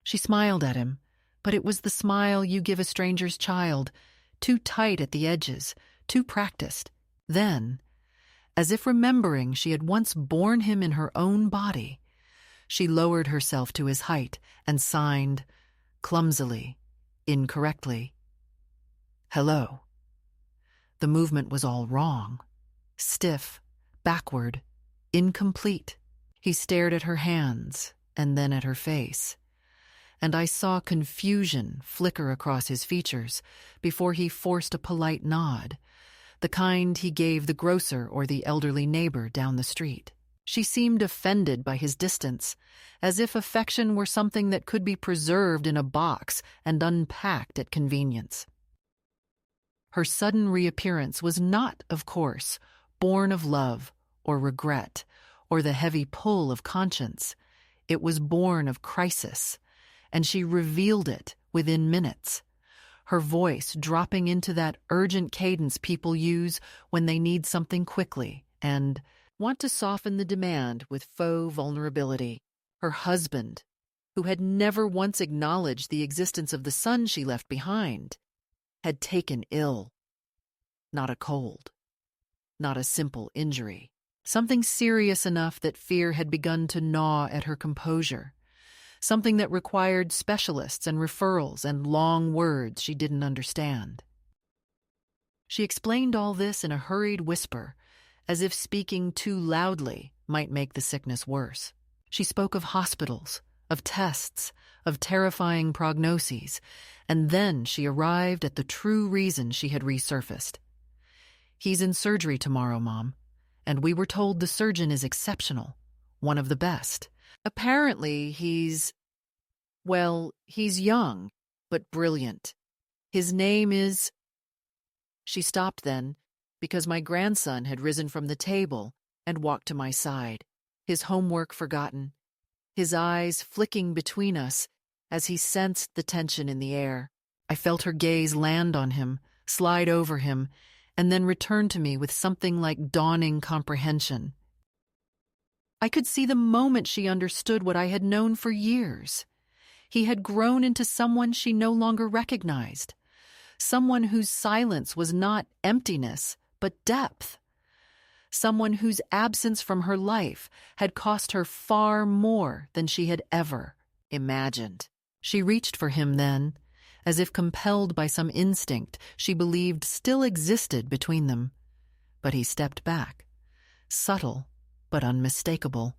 She smiled at him, but it was the smile you give a stranger's child, too tight at the edges, too practiced. Then, as if remembering she had once borne him in her own body, she lowered herself to his height and signed, clumsily, incorrectly, "Hello." The movement was all wrong, stiff, backward, incomplete. He stared at her hands and then at her face, and I saw confusion flicker across his features before he forced a polite nod, the kind he gave the grocer or the elderly neighbor down the street. She seemed offended by his distance, as if affection were something that could be preserved in a box and unpacked at convenience. Her sudden reappearance was not, of course, born of love or regret or the heavy pull of conscience. It was born of crisis, and she revealed it within minutes, her voice dropping into that urgent cadence people use when they need something quickly and want to soften the demand with faux vulnerability. Her husband, who had never once acknowledged the existence of the son she left behind, had taken ill. Not a cold, not a simple injury. Something serious enough that fear had begun to gnaw at her composure. Something that required specialists and referrals and long words she didn't understand. She explained all this in a hurried whisper, as if speaking too loudly might make the sickness worse. She spoke of hospitals, of tests, of terrifying prognoses, and then she arrived at the true reason she had resurfaced. "He's in surgery tomorrow, Mom, and we were told the surgeon is exceptional, one of the best. Apparently he's young, but brilliant. His name is—" She stopped then, because my grandson had risen from the table and walked to my side, his homework forgotten, his eyes flicking between us as he sensed the tension in the air. I felt her gaze land on him, slide over him, and then return to me with something like dawning comprehension. I could see the moment she understood what I had known for years. He had grown into someone she no longer recognized, someone whose silence was not emptiness, but depth, someone whose absence from her life had cost her far more than she had ever imagined. She reached for him then, as if compelled by some instinct she believed still existed between them. But he stepped back, subtle but unmistakable,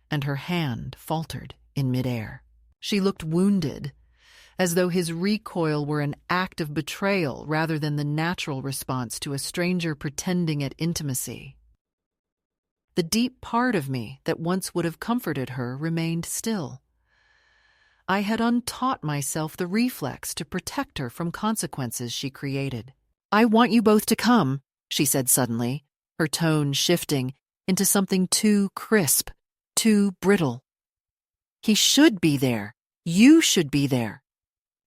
and her hand faltered in midair. She looked wounded, as though his recoil were an act of betrayal rather than the natural response to a stranger pretending at intimacy. The deep part of me that once would have comforted her remained still. I had untaught myself the reflex to protect her from consequences she created. "I want you both to come," she said suddenly, her tone shifting into something too crisp, too brittle. "He should be there. You should be there.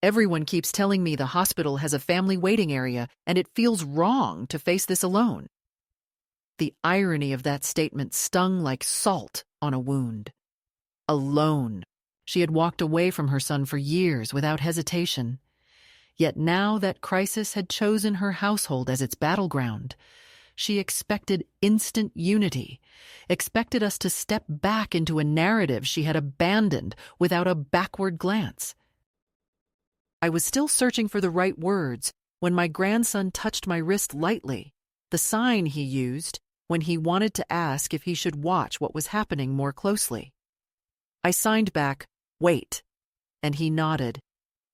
Everyone keeps telling me the hospital has a family waiting area, and it feels wrong to face this alone." The irony of that statement stung like salt on a wound. Alone. She had walked away from her son for years without hesitation. Yet now that crisis had chosen her household as its battleground. She expected instant unity, expected us to step back into a narrative she had abandoned without a backward glance. I was still searching for the right words when my grandson touched my wrist lightly, the sign he used when he wanted to ask if he should watch what was happening more closely. I signed back, "Wait," and he nodded,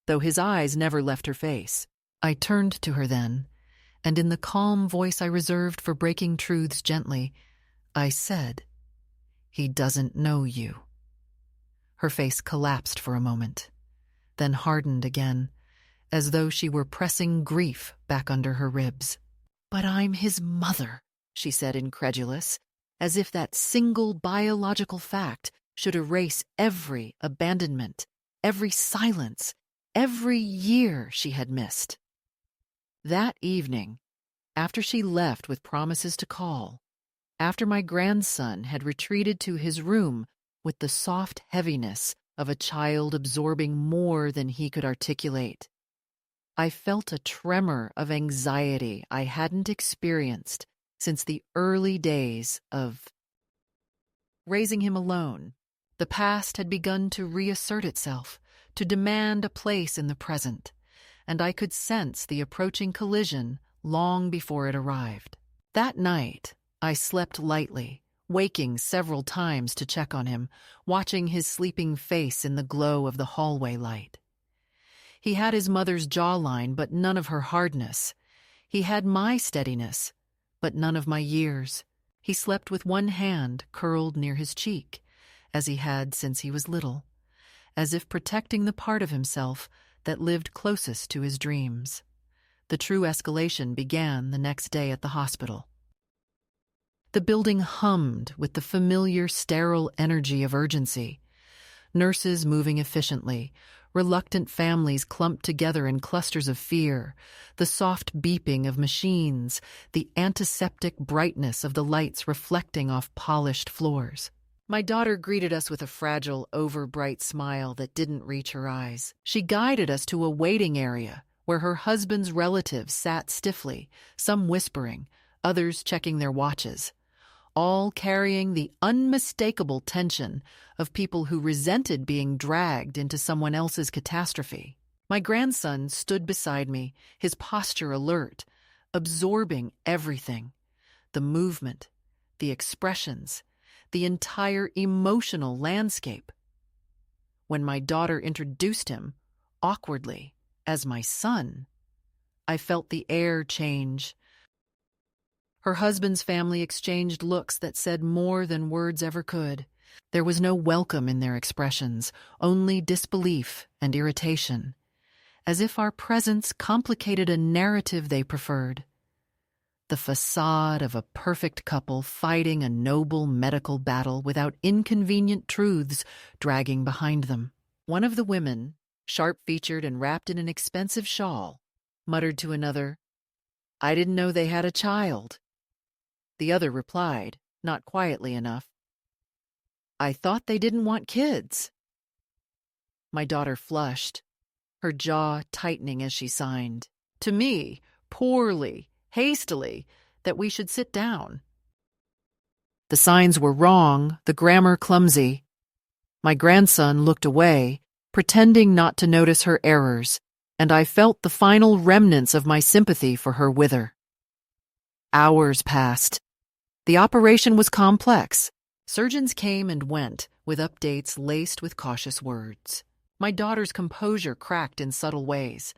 though his eyes never left her face. I turned to her then, and in the calm voice I reserved for breaking truths gently, I said, "He doesn't know you." Her face collapsed for a moment, then hardened again, as though she were pressing grief back under her ribs. "But I'm his mother," she said, incredulous, as if that single biological fact should erase every abandonment, every silence, every year she had missed. That evening, after she left with promises to call, after my grandson had retreated to his room with the soft heaviness of a child absorbing more than he could articulate, I felt a tremor of anxiety I hadn't experienced since the early days of raising him alone. The past had begun to reassert itself, to demand a place in the present, and I could sense the approaching collision long before it arrived. That night, I slept lightly, waking several times to check on him, watching his sleeping face in the glow of the hallway light. He had his mother's jawline, but none of her hardness. He had my steadiness, but none of my years. He slept with one hand curled near his cheek, as he had since he was little, as if protecting the part of himself that lived closest to his dreams. The true escalation began the next day at the hospital. The building hummed with the familiar sterile energy of urgency. Nurses moving efficiently, reluctant families clumped together in clusters of fear, the soft beeping of machines, the antiseptic brightness of the lights reflecting off polished floors. My daughter greeted us with a fragile, overbright smile that didn't reach her eyes. She guided us to a waiting area where her husband's relatives sat stiffly, some whispering, others checking their watches, all carrying the unmistakable tension of people who resented being dragged into someone else's catastrophe. My grandson stood beside me, his posture alert, absorbing everything: the movement, the expressions, the entire emotional landscape. When my daughter introduced him, awkwardly, as my son, I felt the air change. Her husband's family exchanged looks that said more than words ever could. There was no welcome in their expressions, only disbelief and irritation, as if our presence complicated a narrative they preferred. The facade of a perfect couple fighting a noble medical battle without inconvenient truths dragging behind them. One of the women, sharp-featured and wrapped in an expensive shawl, muttered to another, "I didn't know they had a child." The other replied, not quietly enough, "I thought they didn't want kids." My daughter flushed, her jaw tightening as she signed to me, poorly, hastily, that we should sit down. The signs were wrong, the grammar clumsy. My grandson looked away, pretending not to notice her errors, and I felt the final remnants of my sympathy for her wither. Hours passed. The operation was complex. Surgeons came and went, with updates laced with cautious words. My daughter's composure cracked in subtle ways.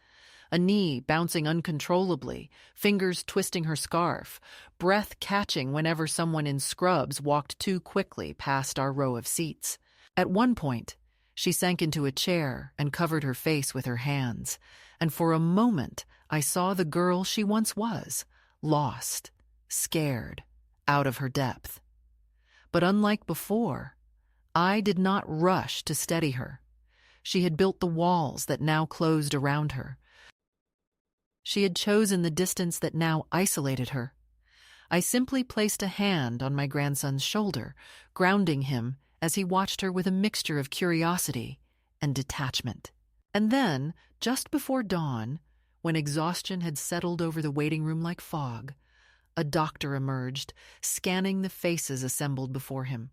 A knee bouncing uncontrollably, fingers twisting her scarf, breath catching whenever someone in scrubs walked too quickly past our row of seats. At one point, she sank into a chair and covered her face with her hands, and for a moment I saw the girl she once was, lost, scared, out of her depth. But unlike before, I did not rush to steady her. She had built the walls that now closed around her. She had chosen the distance that now isolated her. I simply placed a hand on my grandson's shoulder, grounding him as he watched her with a mixture of curiosity and detachment. And then, just before dawn, when exhaustion had settled over the waiting room like fog, a doctor emerged, scanning the faces assembled before him.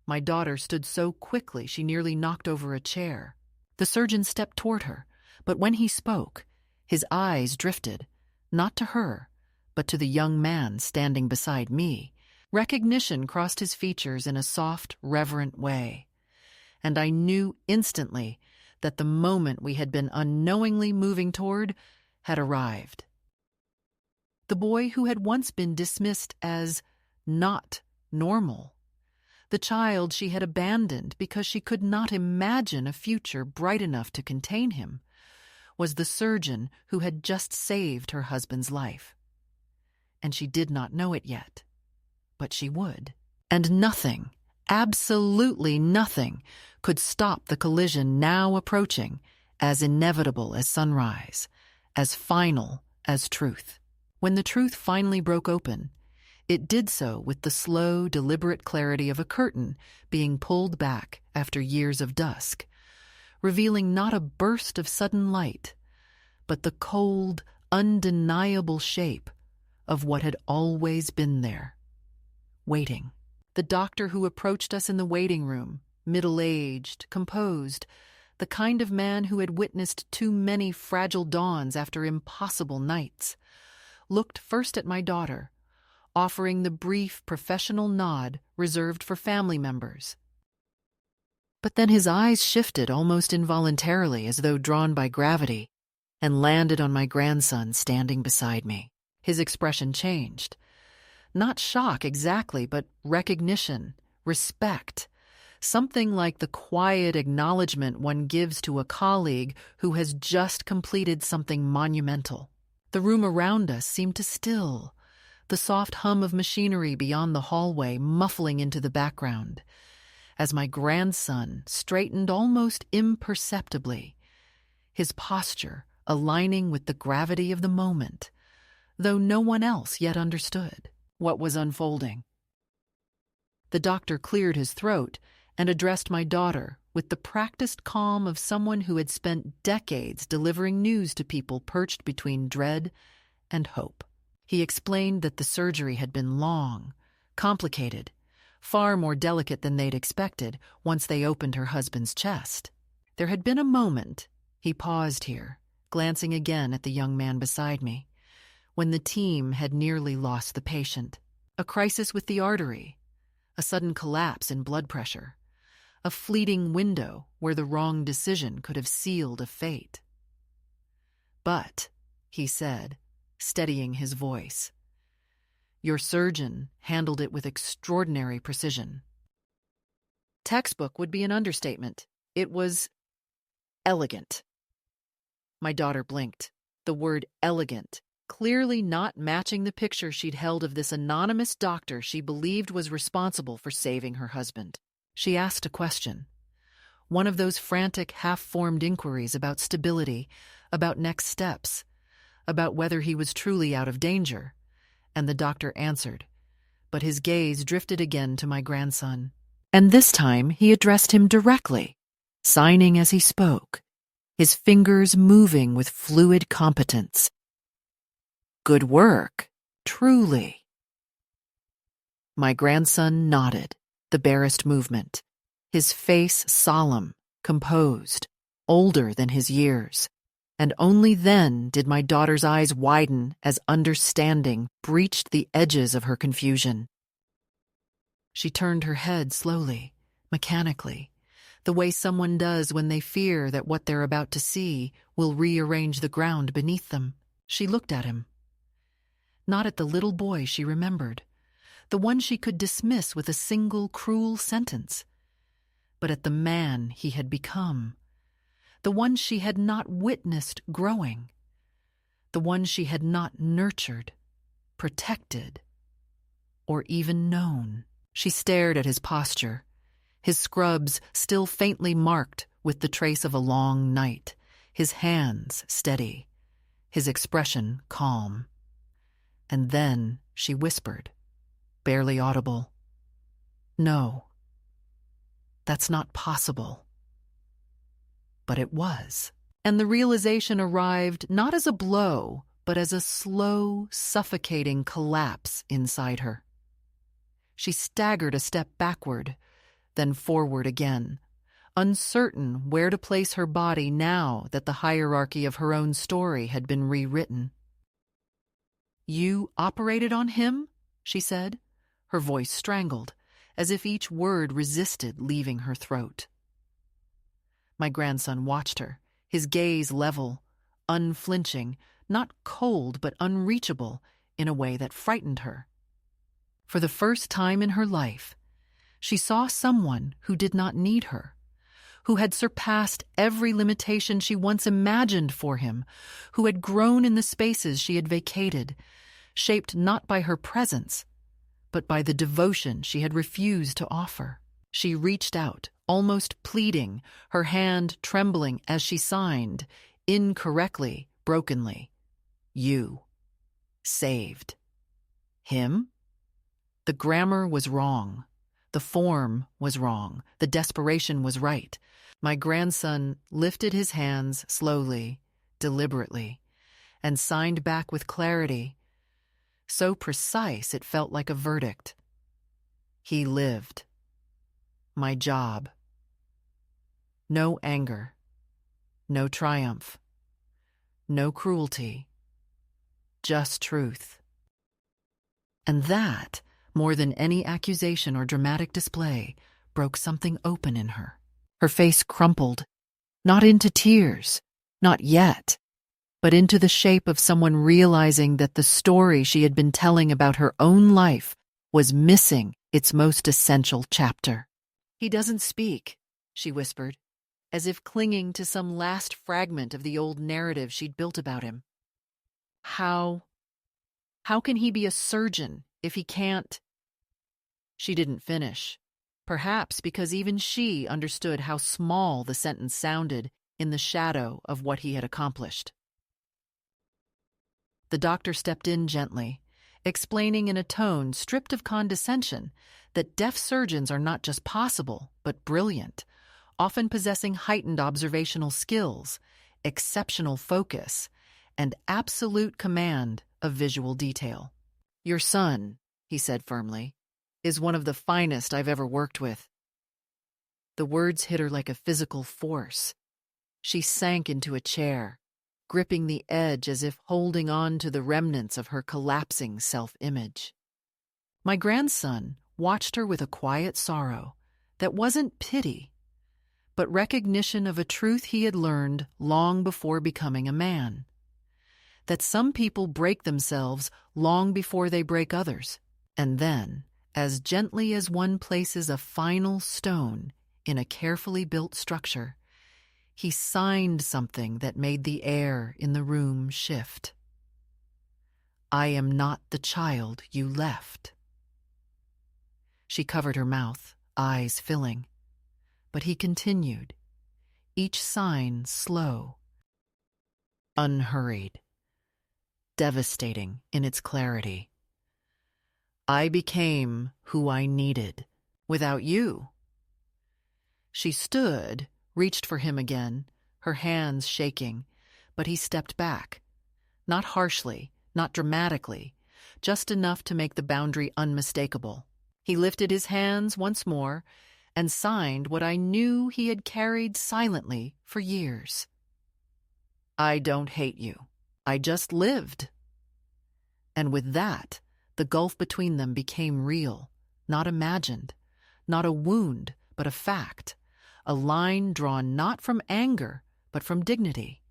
My daughter stood so quickly she nearly knocked over a chair. The surgeon stepped toward her, but when he spoke, his eyes drifted, not to her, but to the young man standing beside me. Recognition crossed his features in a soft, reverent way, and I knew instantly that the moment we had been unknowingly moving toward had arrived. The boy who had once been dismissed as not normal, the child she had abandoned because she could not imagine a future bright enough to contain him, was the surgeon who had just saved her husband's life. And she did not know it yet, but she would. And nothing, absolutely nothing, could stop the collision now approaching, as inevitable as sunrise, as final as truth. When the truth finally broke open, it did so with the slow, deliberate clarity of a curtain being pulled back after years of dusk, revealing not a burst of sudden light, but the cold, undeniable shape of what had always been there, waiting. The doctor who approached us in the waiting room, middle-aged, composed, the kind of man who had witnessed too many fragile dawns after impossible nights, looked first at my daughter, offering the brief professional nod reserved for family members. But then his eyes shifted almost involuntarily, as though drawn by gravity, and landed on my grandson standing beside me. His expression changed. Not shock exactly, but recognition, respect, something like the quiet acknowledgement one gives to a colleague who has just completed something monumental. The room around us seemed to still, the soft hum of machinery beyond the hallway muffling into the background, as my grandson straightened almost imperceptibly, his posture aligning with the gravity of the moment, though no one else yet understood what was unfolding. The doctor cleared his throat and addressed my daughter with the practiced calm of someone who had spent decades delivering news to people perched between dread and hope. He explained that the surgery had been long, complicated, far more delicate than they'd expected once they opened her husband's chest. There had been a moment, he paused here, glancing again at the young man beside me, when the team had nearly lost the patient. A crisis with the artery, a sudden collapse in blood pressure, a fleeting window where the wrong decision could have sealed a fate. But, he said, steadying his voice, your surgeon handled it with extraordinary precision. Textbook would be an understatement. It was elegant. My daughter blinked, the word elegant clearly not matching the picture she'd held of this anonymous doctor she believed was responsible for saving her husband. She asked a question, one of those frantic, half-formed inquiries about stability, about next steps, about whether he was truly out of danger, and the doctor answered, but his gaze drifted again to my grandson. And this time he addressed him directly, signing as he spoke, his fingers moving with fluid competence. Good work, truly. My grandson nodded, the barest movement, his face solemn, composed, older than his years, and only then did my daughter's eyes widen as understanding breached the edges of her confusion. She turned her head slowly, mechanically, the way someone does when they fear that what they're about to see will rearrange the ground beneath them. She looked at him. Not at the little boy she remembered, the one she could dismiss with a single cruel sentence, but at the man he had become, the one she had not witnessed growing, the one she had not nurtured, protected, or even known. She stared at his posture, his scrubs still faintly marked with the trace of a long night, his hands steady, his expression calm. And then she whispered, barely audible, "No, that's not possible." But it was. And the realization arrived not as a blow, but as a slow, suffocating collapse inside her. She staggered a step backward, then forward again, uncertain where to place her body now that the hierarchy of her own story had been rewritten. "You operated on him?" she said, her voice strangled, as if each word resisted leaving her throat. My grandson watched her, his gaze level, unflinching, not cold but unreachable in a way that frightened her. For the first time in her life, she saw someone who did not need her, who had surpassed every limitation she once imagined for him, who had grown in the spaces she had vacated, shaped not by her presence, but by the devotion she had refused to offer. She reached out, almost pleading, her hand trembling as she signed, incorrectly, brokenly, "You. Saved." Him? The grammar was wrong. The form was wrong. The desperation was right. My grandson lifted his hands slowly, deliberately, and signed back with clarity, so precise it felt like a verdict. He lived. My job. No anger. No triumph. No cruelty. Just truth. And that, more than any accusation or dramatic display, broke something open in her. Her face crumpled, not into tears, not yet, but into the shape of someone realizing that the story she had been telling about her own life was missing its most essential chapter. "He doesn't speak," she whispered, as if clinging to some last fragment of the old narrative she'd built about him. How can he be a surgeon if he can't? She didn't finish, perhaps because even she understood how small the sentence sounded in the shadow of what he had accomplished. The doctor stepped in gently, explaining in a tone stripped of condescension that deaf surgeons are not just possible, but brilliant, often possessing heightened observational skills, exceptional focus, and absolute command of visual detail. "Your son," he said firmly, "is one of the finest I've ever worked with." The words hit her like a physical force. She sank into a chair, gripping the edge as if holding on to the remnants of her collapsing self-image. My grandson watched her with a quiet sorrow that wasn't pity, but recognition of a truth he had learned long before becoming a man: that some people break themselves long before they break others, and then, as gently as one places a final stone in a carefully built structure, he signed something that made the air in the room shift. "I am not the child you left." She covered her mouth, eyes filling, but he continued, each sign slow, unhurried, devastating in its clarity. "I became who I needed without you." She stood, reached for him again, her hands shaking, but he stepped back. Not harshly, not dramatically, just enough to make the boundary unmistakable. He lifted his hands once more and signed what I knew he had carried silently for years. "I don't hate you. I just lived." And with that, the gulf between them became real, not imagined, not a wound, but a fact, a line drawn not from anger, but from dignity.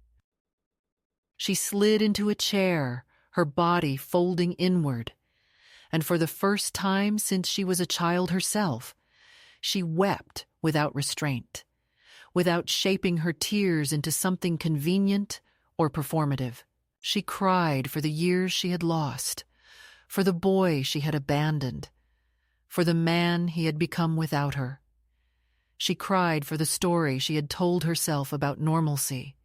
She slid into a chair, her body folding inward, and for the first time since she was a child herself, she wept without restraint, without shaping her tears into something convenient or performative. She cried for the years she had lost, for the boy she had abandoned, for the man he had become without her. She cried for the story she had told herself about normalcy,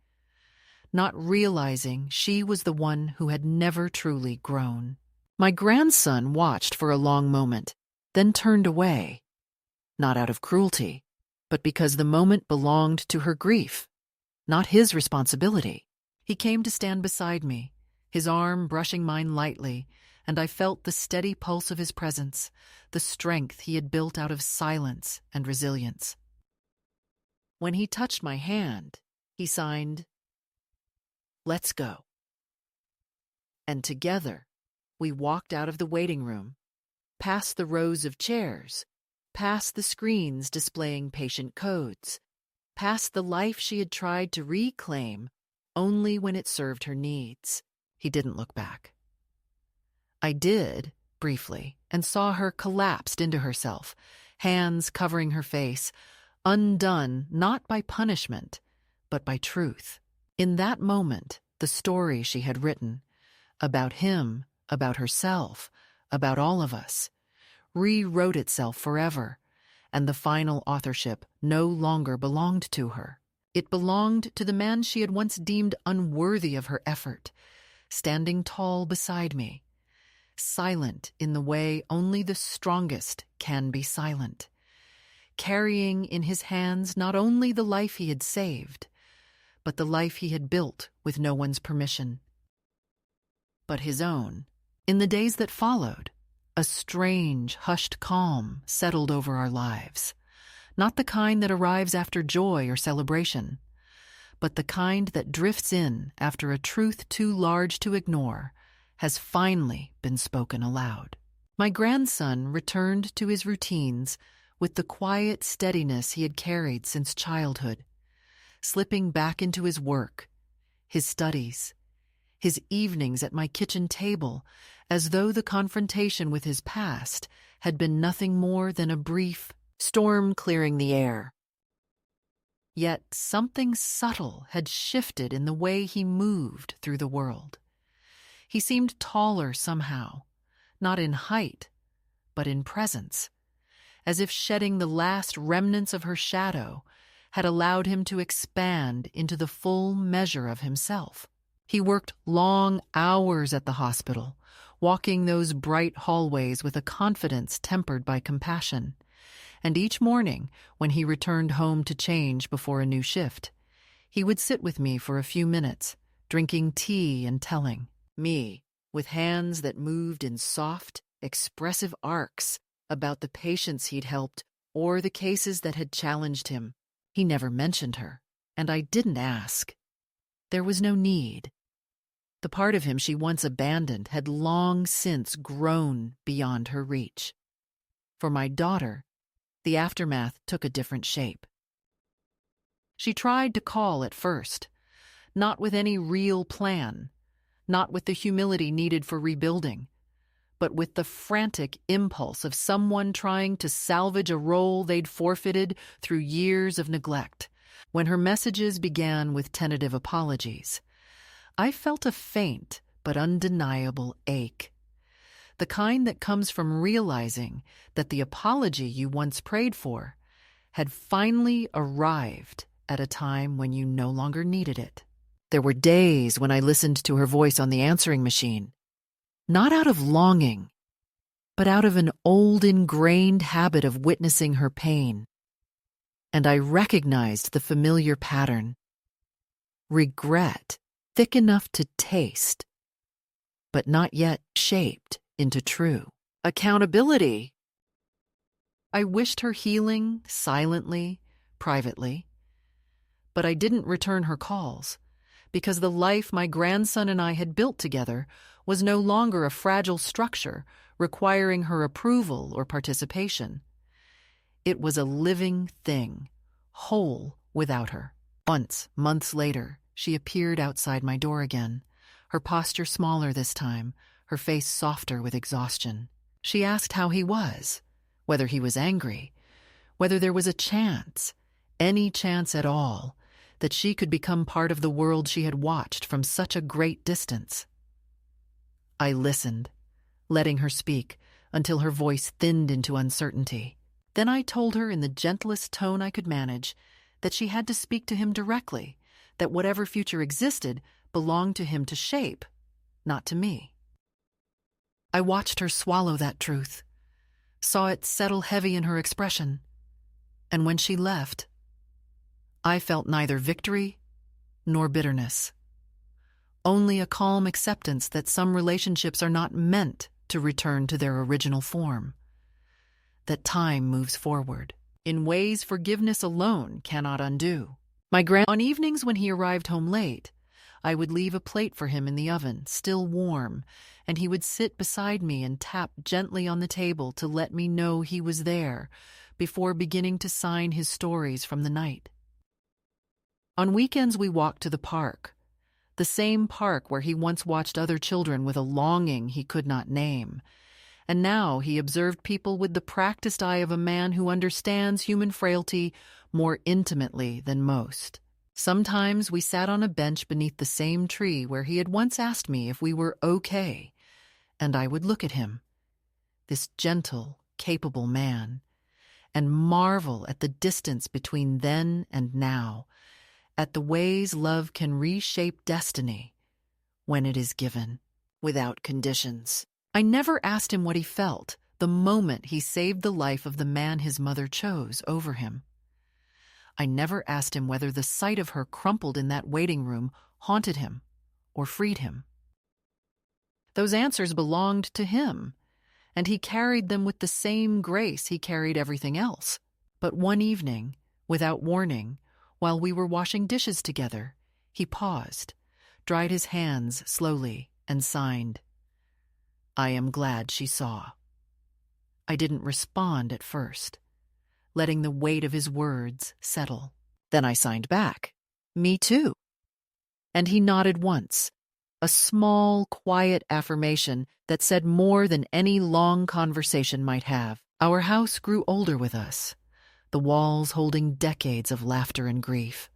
not realizing she was the one who had never truly grown. My grandson watched for a long moment, then turned away, not out of cruelty, but because the moment belonged to her grief, not his responsibility. He came to stand beside me, his arm brushing mine lightly, and I felt the steady pulse of his presence, the strength he had built out of silence and resilience. When he touched my hand, he signed, "Let's go." And together, we walked out of the waiting room, past the rows of chairs, past the screens displaying patient codes, past the life she had tried to reclaim only when it served her needs. He didn't look back. I did, briefly, and saw her collapsed into herself, hands covering her face, undone not by punishment, but by truth. In that moment, the story she had written, about him, about herself, about all of us, rewrote itself forever, and the final authorship no longer belonged to her. It belonged to the man she had once deemed unworthy of her effort, standing tall beside me, silent in the way only the strongest can be silent, carrying in his hands not only the life he had saved, but the life he had built with no one's permission, but his own. In the days that followed, a strange, hushed calm settled over our lives, not the kind that arrives after joy or celebration, but the kind that drifts in after a truth too large to ignore has finally been spoken aloud. My grandson returned to his routines with the quiet steadiness he had carried since childhood, slipping back into his work, his studies, his evenings at my kitchen table, as though the confrontation with his past had been nothing more than a brief storm clearing the air. Yet something subtle had shifted in the way he moved through the world. He seemed taller somehow, not in height, but in presence, as if shedding the last remnants of her shadow had allowed him to expand into the full measure of himself. He worked long hours at the hospital, walking those bright hallways with a confidence tempered by compassion. And each morning, when he returned home to change before a new shift, he would sit with me for a few minutes, drinking tea and telling me, with hands that moved in soft, expressive arcs, about the patients he'd helped or the cases that had challenged him. He never mentioned her, and I didn't ask. There was no need. The part of him she once abandoned had long since grown beyond her reach. For my daughter, the aftermath took a different shape. She tried to call at first, not with any real plan, not with the humility needed for rebuilding, but with the frantic impulse of someone trying to salvage a role they'd forfeited through years of neglect. When her messages began with tentative apologies, I felt a faint but undeniable ache. The kind that comes from realizing that the apology you once prayed for had finally arrived at a time when you no longer needed it. There were days when I listened to her voice on the answering machine, not out of longing, but out of an old ingrained habit of witnessing her pain. And I recognized the familiar pattern. Regret, thick enough to taste, but not yet shaped into true accountability. I wished her healing silently, privately, but I didn't return her calls because the life my grandson and I had built together was no longer a fragile structure requiring her approval or participation. It was a living thing, whole without her. Once, months later, she appeared outside my door again, her posture smaller this time, her face softer with exhaustion. She asked how he was, whether he was angry, whether there was a chance, any chance at all, that she could become part of the world she had watched from such a great distance. I listened, letting her speak until her voice thinned into uncertainty. Then I told her in the gentlest tone I could manage that she had to speak to him directly, that whatever future existed belonged to him to shape, not to me. I watched her swallow that truth, saw it settle heavy in her expression, and when she left, I felt neither victory nor bitterness, only a calm acceptance that some relationships are not meant to return to their original form, that time moves forward in ways forgiveness alone cannot undo. On evenings when he arrived home late, I would leave a plate for him in the oven, still warm, and he would sit beside me and tap gently on the table to let me know he was there before beginning to sign his stories from the night. On weekends we walked to the park, the same park where he once watched other children with a longing he could not name, and now he observed people with the practiced eye of a man who understands human frailty more intimately than most. Sometimes we sat on a bench beneath the same tree where he had once asked me if we were okay, and I would look at him, this gentle, capable man, and marvel at the distance between then and now, at the ways love can reshape destiny when it is given, without conditions. I never asked him what he felt the moment he saved the life of the man his mother chose over him. I never asked him whether the sight of her crumpled in that waiting room haunted him or freed him. Those answers belonged to him, and he carried them with the same grace he carried everything else. But one evening, without warning, while we were washing dishes together, he paused, dried his hands slowly, and signed, "I am glad she saw." I didn't respond at first, letting the weight of his words settle. Then I signed back, "Me too." And he nodded once, a small, quiet affirmation that said more than any long conversation might have. Our house grew older with us, the walls holding decades of laughter and grief,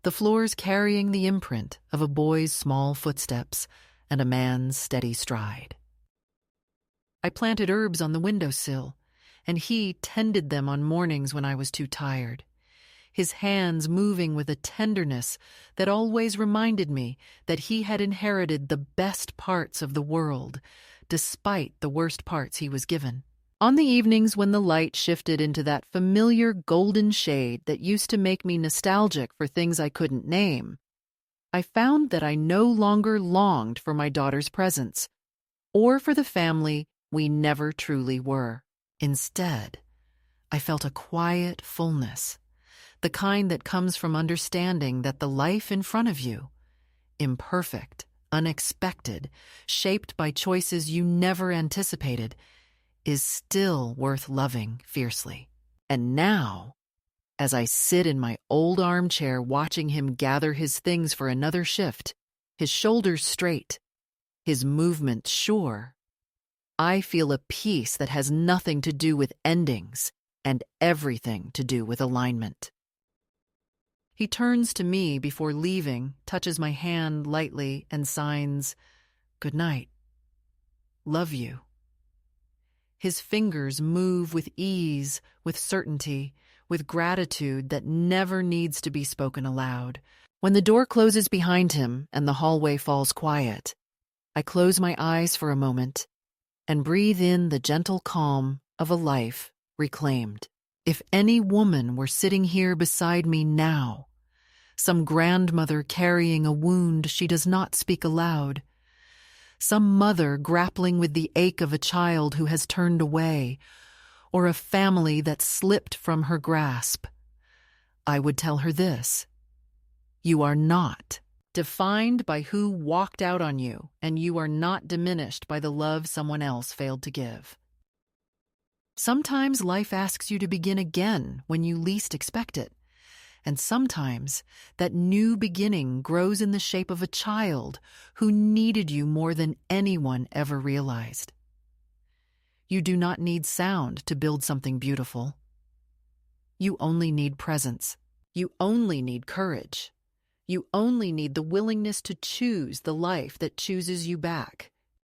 the floors carrying the imprint of a boy's small footsteps and a man's steady stride. I planted herbs on the windowsill, and he tended them on mornings when I was too tired, his hands moving with a tenderness that always reminded me that he had inherited the best parts of the world despite the worst parts he was given. On the evenings when the light shifted into that familiar golden shade that used to make me nostalgic for things I couldn't name, I found that I no longer longed for my daughter's presence, or for the family we never truly were. Instead, I felt a quiet fullness, the kind that comes from understanding that the life in front of you, imperfect, unexpected, shaped by choices you never anticipated, is still worth loving fiercely. And now, as I sit in my old armchair watching him gather his things for another shift, his shoulders straight, his movement sure, I feel a peace that has nothing to do with endings and everything to do with alignment. He turns to me before leaving, touches my hand lightly, and signs, "Good night. Love you." His fingers move with ease, with certainty, with gratitude that never needs to be spoken aloud. When the door closes behind him and the hallway falls quiet, I close my eyes for a moment and breathe in the gentle calm of a life reclaimed. If any woman were sitting here beside me now, some grandmother carrying a wound she does not speak aloud, some mother grappling with the ache of a child who has turned away, or a family that slipped from her grasp, I would tell her this: you are not defined by who walked out on you, and you are not diminished by the love someone else failed to give. Sometimes life asks you to begin again when you least expect it, and sometimes that new beginning grows in the shape of a child who needed you more than anyone ever realized. You do not need sound to build something beautiful. You only need presence. You only need courage. You only need the willingness to choose the life that chooses you back.